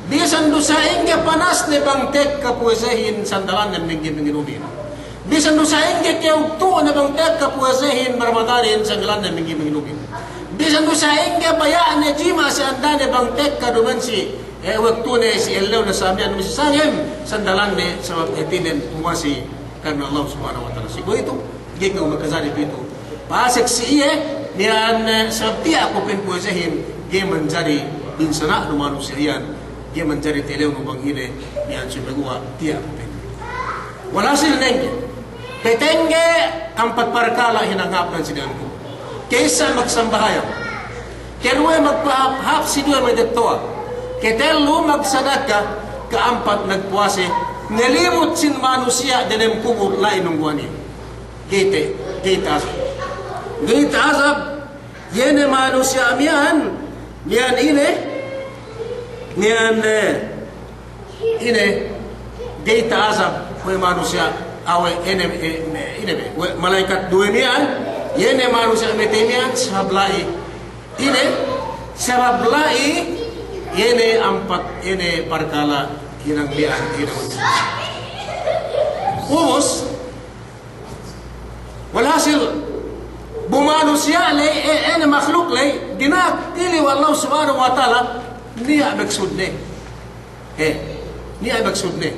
bisan dosain ka panas ne bang tek ka puasahin sandalan ng mingin-minginumin bisan dosain ka kiyauto na bang tek ka puasahin Ramadanin sandalan ng mingin-minginumin bisan dosain ka bayaan na jima si andane bang tek ka duman si waktu ne si elaw na samian si sangem sandalan ne sa etinen muasi karena Allah subhanahu wa ta'ala sigo ito gingaw magkazali ito pasek si iye niyan sabti ako pinpuasahin di menjadi binsana no manusia iyan di menjadi telew no bang ine niyan sumagawa tiya ako pin wala sila nengge petenge ang pagparkala hinanghapan si Danko kaysa magsambahayaw keruwe magpahap si duwe medetoa ketelo magsadaka kaampat nagpuase nalimot sin manusia dalam kubur lain ng buwan niya gita azab yene manusia miyan ine gita azab kwe manusia awe ine malaikat duwe miyan yene manusia metemian sablai ine sablai yene ampat ine parkala hinanglian, Umos, walhasil, bumano siya, makhluk, dinak, tili Allah subhanahu wa ta'ala, niya magsudne. Niya magsudne.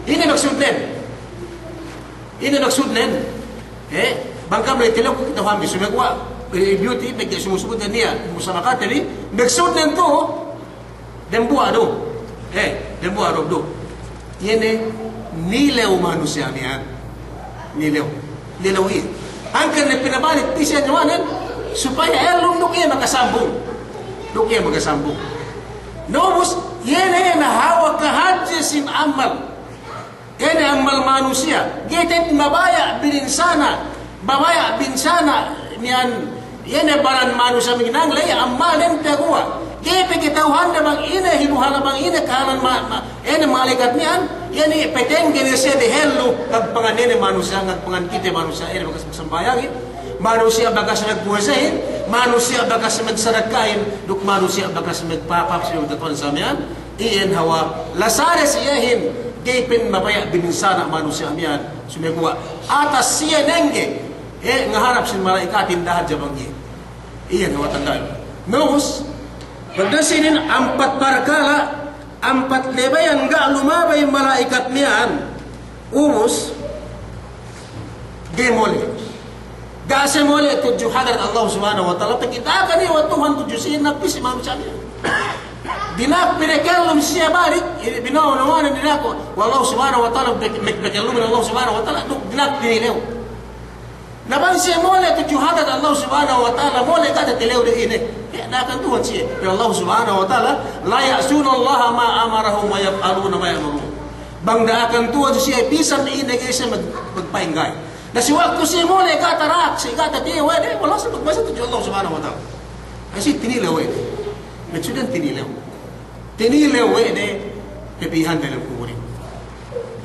Ini magsudnen. Bangka may tilok, kita kami sumagwa, beauty, may sumusubod na niya, musama katili, magsudnen to, dembuwa do. Dembuwa do. Yan nilaw manusia niya. Nilaw angkan na pinabalik pisya nyawanan supaya elong iya makasambung nomos yan nahawak ka hadya sin amal yan amal manusia gitit mabaya binsana niyan yan baran manusia minanglay amalin taguwa kaya kitauhan na bang ina hinuhala bang ina kahanan malaikat niyan yan peteng kaya siya di hello kagpanganin manusia kagpangangkite manusia bagas magsambayangin manusia bagas magpuwasahin manusia bagas magsaragkain duk manusia bagas magpapap siya magdatuan sa miyan iyan hawa lasares iyahin kipin mabaya bininsana manusia miyan sumiguwa atas siya nenge ngaharap sin malaikatin dahad jabang iyan hawa tandaan Nus pagdasinin 4 barkala 4 lebayan ga lumabay malaikat niyan Umos gemole gase mole tujuh hadrat Allah subhanahu wa ta'ala kita kani wa Tuhan tujuh sin napis imam sabi dinak pinakallum siya balik binaw naman dinako wallahu subhanahu wa ta'ala pinakallum Allah subhanahu wa ta'ala dinak dinilew naban siya mole tujuh hadrat Allah subhanahu wa ta'ala mole kada tilew de ini dakan Tuhan siya ya Allah subhanahu wa ta'ala la ya'suna Allah ma amarahum wa yaf'aluna ma ya'murun bang dakan Tuhan siya pisan ini siya magpainggay na si waktu siya mole katarak siya katatiwa wala sa magbasa tujuh Allah subhanahu wa ta'ala kasi tinilew nagsudan tinilew pepihan dalam kuburi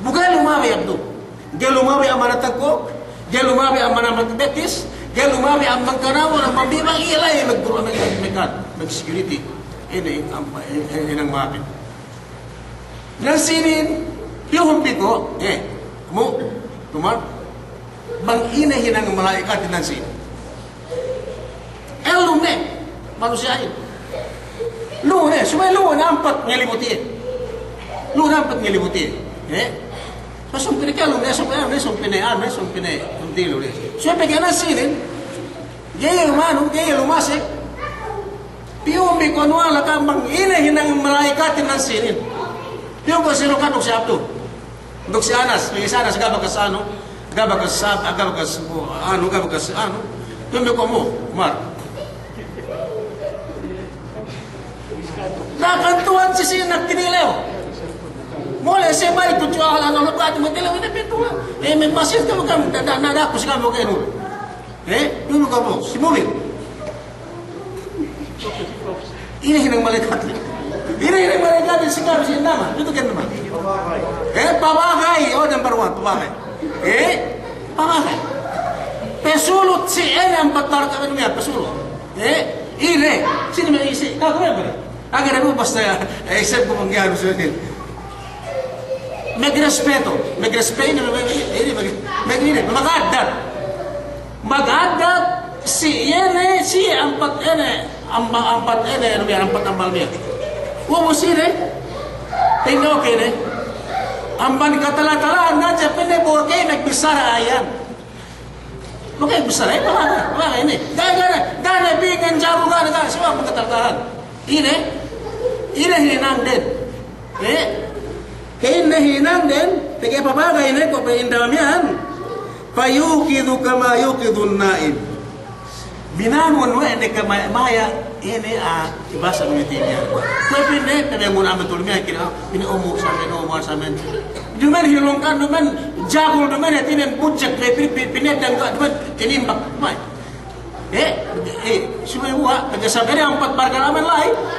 bukan lumawi abdo dia lumawi ang manatagko dia lumawi ang manamatebetis dia lumawi ang mangkanawa ng mambibang ilay mag-security ini ang mapit nansinin piyumpi ko mo tumar bang inahin ang malaikat nansin elumne manusiain Lune, sumay lune, 4 ngelibuti. Lune 4 ngelibuti. Masung pinakalo, mesong pinayaan, mesong pinay, kuntilo. So, pagyan na sinin, gaya lumano, gaya lumasik, piyumbi ko nuwala ka, bang inahin ang malaikatin ng sinin. Piyumbi ko sino ka, duk siya apto. Duk si Anas, may Anas, gabakas ano, gabakas ano, piyumbi ko mo, Mar. Nakantuan si sinak kinilew. Mula siya ba ito tiyo ang ano ba ito magdilaw na pintuan. May masin ka mo ka nadakos ka mo kayo. Yun ka mo, si Mubin. Inahin ang malaikat. Inahin ang malaikat si Karo siya naman. Ito ka naman. Pabagay. Number 1, pabagay. Pabagay. Pesulot si ang batar ka niya, pesulot. Ine, sino may isi? Kagawin ba? Agar mo basta isip ko mangyari sa atin. Magrespeto, magadat si yene si ampat ene ano yan ampat ambal niya. Umo sire, tingno kene, amban katala-talaan na siya pinebor kayo nagbisara ayan. Makay bisara mga ini. Gana bigan jabu gana semua pagkatalahan. Ini hinang din. Kaya hinang din, tigay papagay na ko pa indamihan. Payukidu kama yukidun naib. Binangon mo ini kamaya ini ibasa lumitinya. Kaya pinay mo namin tulmihan pinaumo sa amin. Duman hilongkan duman jagul duman tinin bujak pinedang duman tinimbak mai. Semua pagkasabi niya 4 barkalaman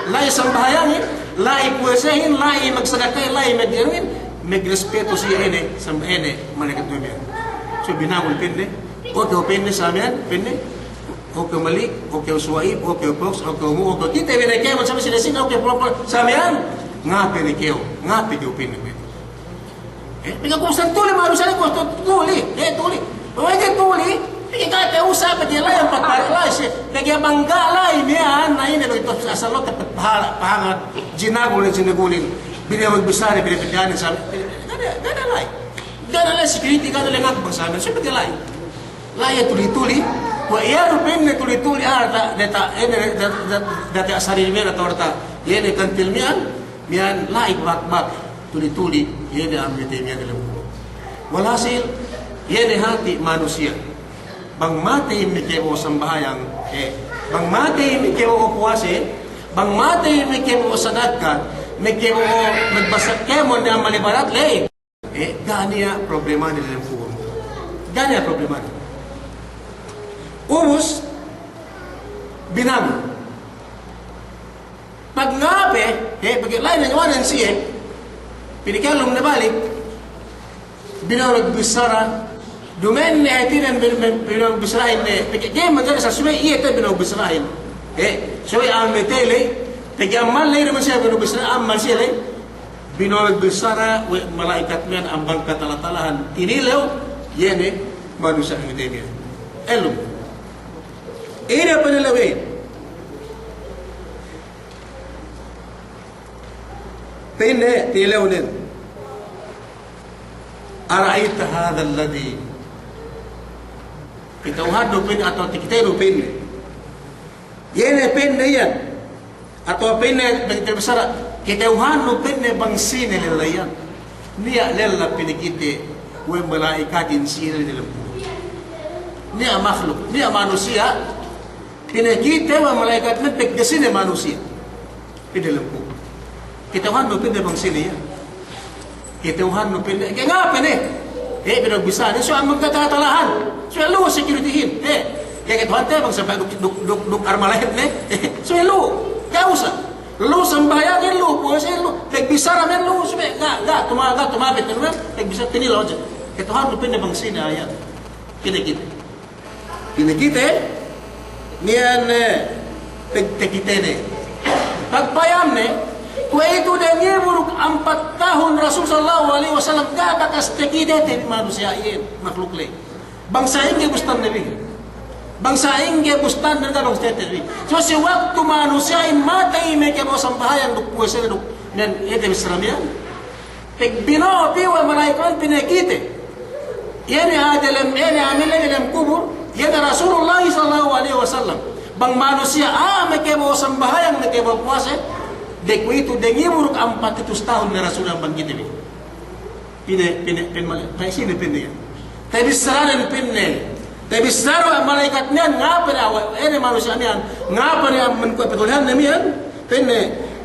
lai sambahayangin, lai puwesahin, lai magsadakay, lai magdiruin, magrespeto siya malaikat dumiyan. So binagol pinde, okay pinde sa amin, pinde, okay malik, okay suwaib, okay pox, okay umu, okay kita binay kayo, sabi sila okay sa amin, nga pinikayo. ngapi di upin itu. Pika kusang tuli manusia ni kusang tuli, tuli. Pwede tuli, pika kaya usap di layan patpala siya. Kaya bangga lay niya na ini lo ito sa salot at pahangat jinagulin. Bili magbisari, bili pagyanin sa amin. Gana lay. Gana lay security, gana lay nga bang sa amin. Siya pati lay. Lay tuli-tuli. Wa iya rupin na tuli-tuli dati asari niya atau rata yan kantil miyan laik bak tuli-tuli yan ang miti miyan dalam buko walhasil yan hati manusia bang mati mikemo sambahayang bang mati mikemo puwase bang mati mikemo sanadka mikemo magbasak kemo na malibarat lay ganiya problema ni dalam buko ganiya problema ubus binang pag ngape pag lain na nyawanan siya pinikalong na balik binawag bisara dumen ni itinan binawag bisarahin kaya magana sa sumay iya ito binawag bisarahin sumay ametele tagamal na naman siya binawag bisarahin amal siya binawag bisara malaikat niyan ang bangkatalatalahan tinilaw yan manusia ang ito niya elum ini apa nilai? Pene tilaunin. Araita hadha alladhi kitauhadu pin atau tikiteru pin. Yene penne yan atau penne begitu besar kitauhadu penne bangsine lelayan. Niya lella pinikite wa malaikatin sila dalam. Niya makhluk, niya manusia. Pinakita wa malaikat na pagkasin na manusia. Pidalam po. Kitauhan no pinda bang sila yan. Kitauhan no pinda. Kaya nga pa pinagbisan. So ang magkatatalahan. So yung luwa securityhin. Kaya kitauhan tayo bang sabay duk armalahin so yung luwa. Kaya usa. Luwa sambayan yung luwa po. Kasi yung luwa. Pagbisan namin luwa. So tumabit na naman. Pagbisan tinilaw dyan. Kitauhan no pinda bang sila yan. Pinakita. Pinakita niyan pagtakitene pagpayam ne kung ito na ngimuruk 4 tahun Rasul sallallahu alaihi wasallam gabakas takitete manusia iyan makhlukle bangsa ingge bustan nabi bangsa ingge bustan na bangsa tete so si waktu manusia in matay may kamo sambahayan duk puwese duk nan ete bisramian pagbino piwa malaikon pinakite yan adalam yan amila dalam kubur yan Rasulullah sallallahu alaihi wasallam bang manusia may kemo sambahayang may kemo puwase de kuito de ngimuruk 400 tahun na Rasul ang banggit ini pin mali kaya sino pin yan tayo bisaranan pin tayo bisaro ang malaikat niyan nga pa niya manusia niyan nga pa niya mankuapitulhan na miyan pin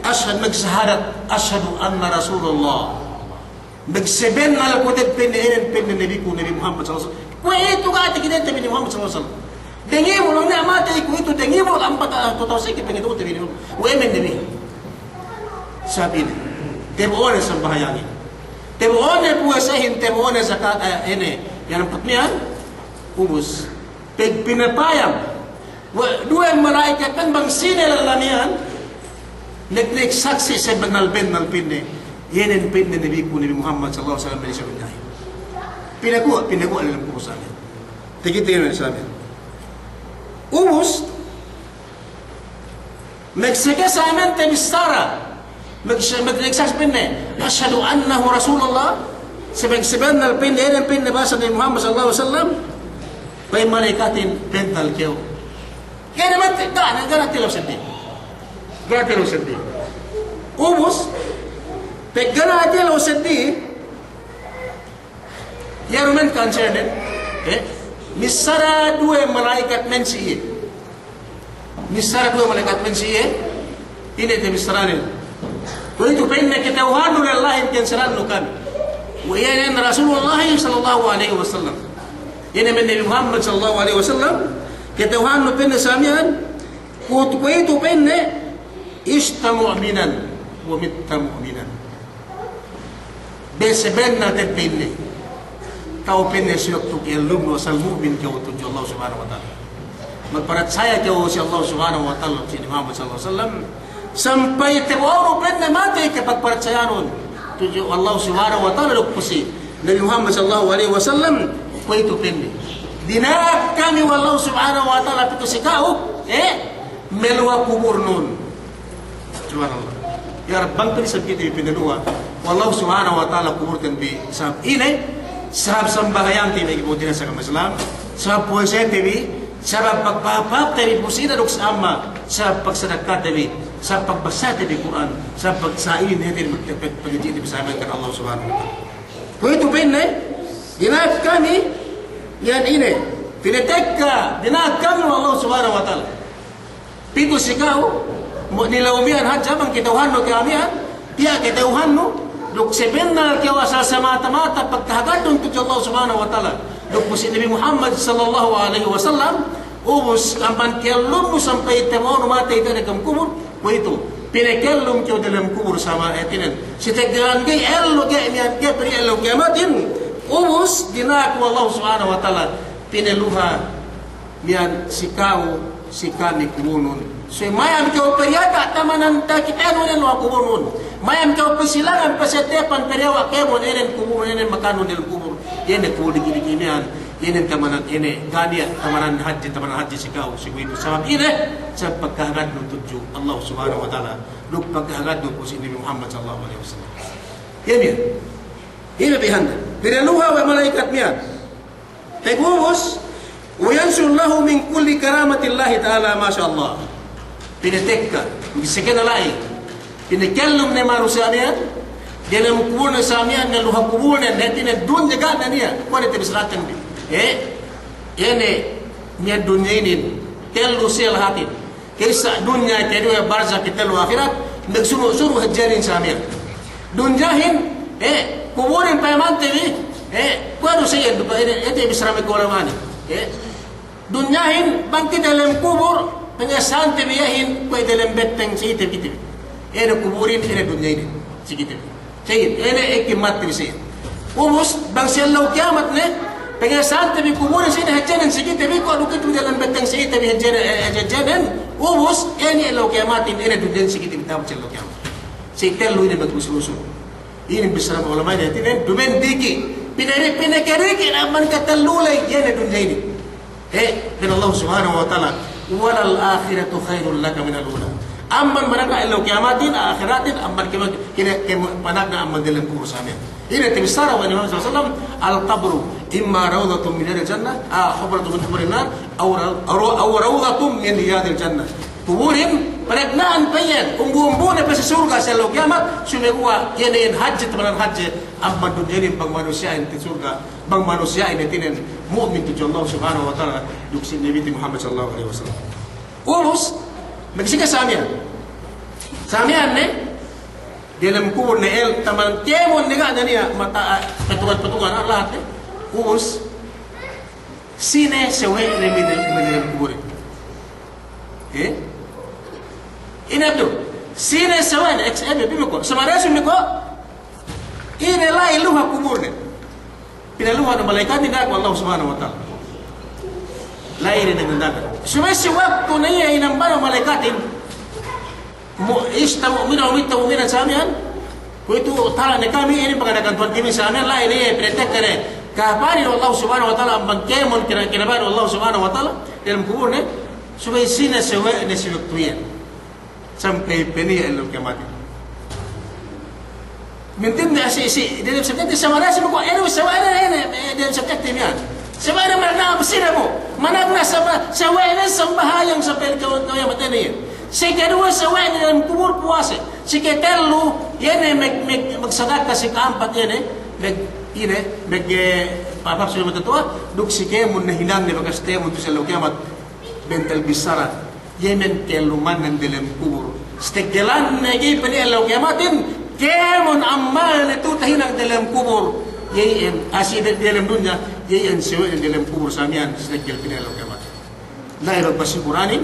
ashad magsahadat ashadu anna Rasulullah magseben na lakutin pin Nabi ko Nabi Muhammad sallallahu alaihi wasallam kung ito ka ati kinente ni Muhammad sallallahu alaihi wasallam dengi mo lang na matay kung ito dengi mo ang patutawsik ipinito ito ni Muhammad uemen nabi sabi niya temuone sa bahayangin temuone puwasahin temuone zakat yan ang patmiyan ubus pinapayam dua malaikat kan bang sinilalamihan nagsaksi sa nalpin yan ang pin na Nabi ko Nabi Muhammad sallallahu alaihi wasallam pinakuha alam ko sa amin tigitin sa amin ubus magsaka sa amin tabistara magsaksaspin ashadu annahu Rasulullah sabang na pin yan ang pin na basa ni Muhammad sallallahu alaihi wasallam may malaikatin pental kayo kaya naman ganatilaw sa din ubus ganatilaw sa din yaru men concerned misara dua malaikat men siye ini te misranin kung ito pinna kitawhanu lillahi kinsaranu kami wa yan Rasulullah sallallahu alaihi wasallam yan men Nabi Muhammad sallallahu alaihi wasallam kitawhanu pinna samian kung ito pinna ishta mu'minan wa mitta mu'minan beseben na te pinna kau penesiyok tuk ilum wasal mu'min kau tuju Allah subhanahu wa ta'ala magparatsaya kau si Allah subhanahu wa ta'ala si Muhammad sallallahu alaihi wasallam sampai tewaro penne mati kapag paratsayanon tuju Allah Subhanahu wa taala lukusi Nabi Muhammad sallallahu alaihi wasallam ko itu pende dina kami wallahu Subhanahu wa taala pitu sikau melwa kubur nun subhanallah ya rabbang tadi sakit pende dua wallahu Subhanahu wa taala kubur bi sab ini sab sambahayang tibi ibutina sa Islam sab puasa tibi sab pagpapap tibi pusina duk sama sab pagsadaqat tibi sa pagbasa di Quran, sa pagsain natin pag-pagijin bersama dengan Allah Subhanahu wa taala. Kung ito pinne, dinag kami, yan ini, pinitek ka, dinag kami ng Allah Subhanahu wa taala. Pito sikaw, nilaumihan hadja, bang kitauhan no kamihan, tiya kitauhan no, duk sebenal kiawa sa mata-mata, pagkahagatong tujo Allah Subhanahu wa taala. Duk po si Nabi Muhammad sallallahu alaihi wasallam, ubus ampan kialum mo sampai temo numatay ka na kamkumur, itu pinakallum kau dalam kubur sama etinan sitegan gay ello gay mian gay pri ello kiamatin umus dinak Allah Subhanahu wa taala pineluha mian sikau sikani kumunun so mayam kau periata tamanan takit anu nen lo kubunun mayam kau pesilangan pasetepan periawa kemon enen kubur enen makanun del kubur ene kubur digi mian ini tamanan ini gadia tamanan haji sikau itu sebab ini sebab pagkahagat no tuju Allah Subhanahu wa taala luk pagkahagat no si Nabi Muhammad sallallahu alaihi wasallam ini bihanda biraluha wa malaikat miyan tegubus wa yansullahu min kulli karamatillahi taala masyaallah pinatekka sekena lai pinakallum ne manusia miyan dalam kubur na samian na luha kubur na natin na dun jaga na niya kuwan ito bisalatan din ini niya dunya ini telu sel hatin kisa dunya kedua barzakh telu akhirat nagsuruh hajarin samir dunyahin kuburin payaman tv kuano sayan ito bisrami ko lamani dunyahin bangti dalam kubur penyasan tibiyahin kuy dalam beteng si tibi kuburin ini dunya ini sikit sayin ini ikimat tibi sayin ubus bang siyallaw kiamat ne pengasahan tabi kuburin sini hajanan sikit tabi ko adukit mo dalam beteng sikit tabi hajanan ubus ini law kiamatin ini dudan sikit tabi tabi law kiamat sikit lo ini maglususo ini bisra ulama ini tin dumen diki pinakariki naman katalulay yan dunya ini dan Allah Subhanahu wa taala walal akhiratu khairul laka min al-ula amman manaka law kiamatin akhiratin amman kina panagna amman dalam kubur samin ini tibisara wa Nabi sallallahu alaihi wasallam al-qabru imma rawdatun min al-jannah khubratun min huburin nar aw rawdatun min riyadil jannah kuburin panagnaan payan umbu-umbu na pa sa surga sa law kiamat sumegwa yan haji tamanan haji amma dunyanin bang manusia in surga bang manusia in tinen mu'min tu Allah Subhanahu wa taala duksin Nabi Muhammad sallallahu alaihi wasallam ulus magsika samian ne dalam kubur na taman kemon nega niya mata petungan Allah ubus sine sewe ne dalam kubur ini abdo sine sewe XM bimiko samarasu miko ini la iluha kubur ne pinaluha na malaikat ni Allah Subhanahu wa taala la ini dengan dagat sumesi waktu niya inambano malaikatin mu'mina mu'mina samian ko itu tala ne kami ini pagadakan tuan kami samian la ini pretek kare kahpani Allah Subhanahu wa taala bangkemon kinaban Allah Subhanahu wa taala dalam kubur ne subay sina sewa ne siwaktuyan sampai peni elo kemati mintin da si dalam subjek samara sa ko ero sewa ne dalam subjek timian sewa ne mana sina mo managna sewa ne sambahayang sa pelkaw no yamatene si kedua sewa ni dalam kubur puasa si ketelu yene magsadaka si keempat yene papap sudah matatua duk si kemun na hilang ni bagas temun tu sa kiamat bentel bisarat yemen teluman ng dalam kubur steggelan na gay pa niya kiamatin kemun amal na tutahin ang dalam kubur yayin asid dalam dunya yayin sewa ng dalam kubur samian steggel pa niya kiamat la pasiguranin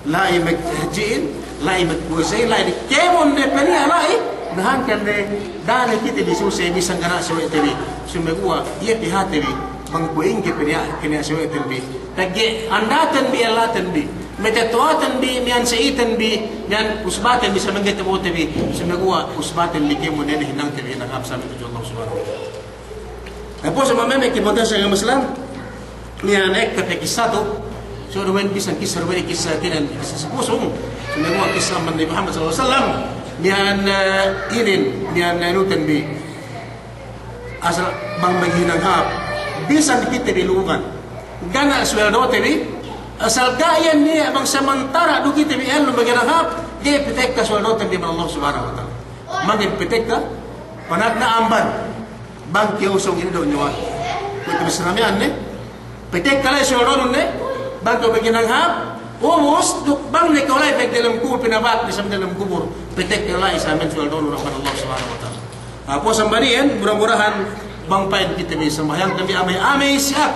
la maghajiin la magpuisay la kemon ne pani alai nahan kan ne dane kiti bisu se bisang kana so etebi sumegua ye pihate bi bang buing ke penia kenia so etebi tagge andatan bi alatan bi Metatuatan bi, mian saitan bi, mian usbatan bi sa mga tabuti bi, sa nagawa usbatan bi kemo nene hinang tabi nangap sa mga Allah subhanahu wa ta'ala. Tapos sa mameme kimontan sa Muslim, mian ek kapekisado, so ruwen bisan kisar ruwen kisah tinan sa pusong, sa nagawa kisah man ni Muhammad sallallahu alaihi wasallam, mian mian nutan bi, asal bang maghinang hap, bisan kita bilugan, gana sweldo tabi, asal gayan niya bang samantara do kita bi elo maginahap di pitek ka sweldo tabi man Allah subhanahu wa ta'ala mangin pitek ka panat na amban bang kiusong indo nyawa kung bisramian ne pitek ka la sweldo ne bang ko maginahap umos duk bang ne kolay pek dalam kubur pinabat di sam dalam kubur pitek ka la isa men sweldo no man Allah subhanahu wa ta'ala apo sambarian murah-murahan bang pain kita bi sembahyang kami amay-amay siya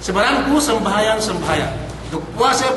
sebarang ku sembahyang duk puasa,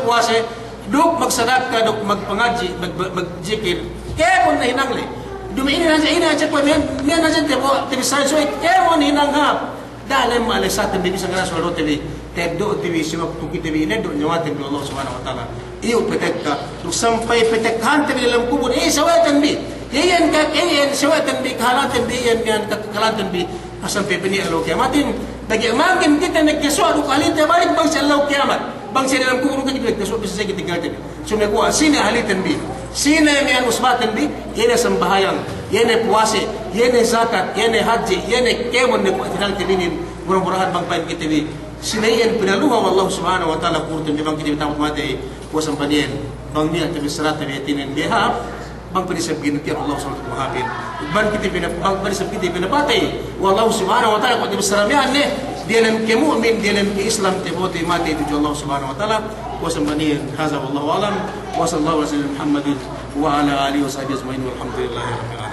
duk magsadat ka, duk magpangaji, magjikir. Kaya mo na hinangli. Dumiini na siya, miyan na siya, tibisayan so, kaya mo na hinanghap. Dahil mo alis sa atin, bibi sa ngaras, wala tibi, tebdo, tibi, simapuki tibi, nedo, nyawatin ko Allah subhanahu wa ta'ala. Iyo, petek ka. Duk sampay petekhan, tibi nilang kubur, sawatan bi. Iyan ka, sawatan bi, kahalatan bi, iyan kakalatan bi. Asam pepeni alaw kiamatin. Bagi amangin kita nagkaswa, duk halita, balik bang sa alaw kiamat. Bang sa dalam kubur ka kita so bisa kita tinggalkan. So nagwa sina halitan bi. Sina mian usbatan bi, yana sembahayang, yana puasa, yana zakat, yana haji, yana kemon ne tinal tibinin murah-murahan bang pain kita bi. Sinayan pinaluha wallahu subhanahu wa ta'ala kurtum di bang kita tamat mati puasa padian. Bang niya tabi sarat tabi tinin bihab bang penisab ginuti Allah subhanahu wa ta'ala. Bang kita bang penisab kita pinapatay. Wallahu subhanahu wa ta'ala kung disaramihan ne dia dalam kemu'min, dia dalam ke-Islam tiboti mati itu Allah subhanahu wa ta'ala wa sambaniyan haza wallahu alam wa sallallahu alaihi wa sallam Muhammadin wa ala alihi wa sahbihi ajma'in walhamdulillahi rabbil alamin.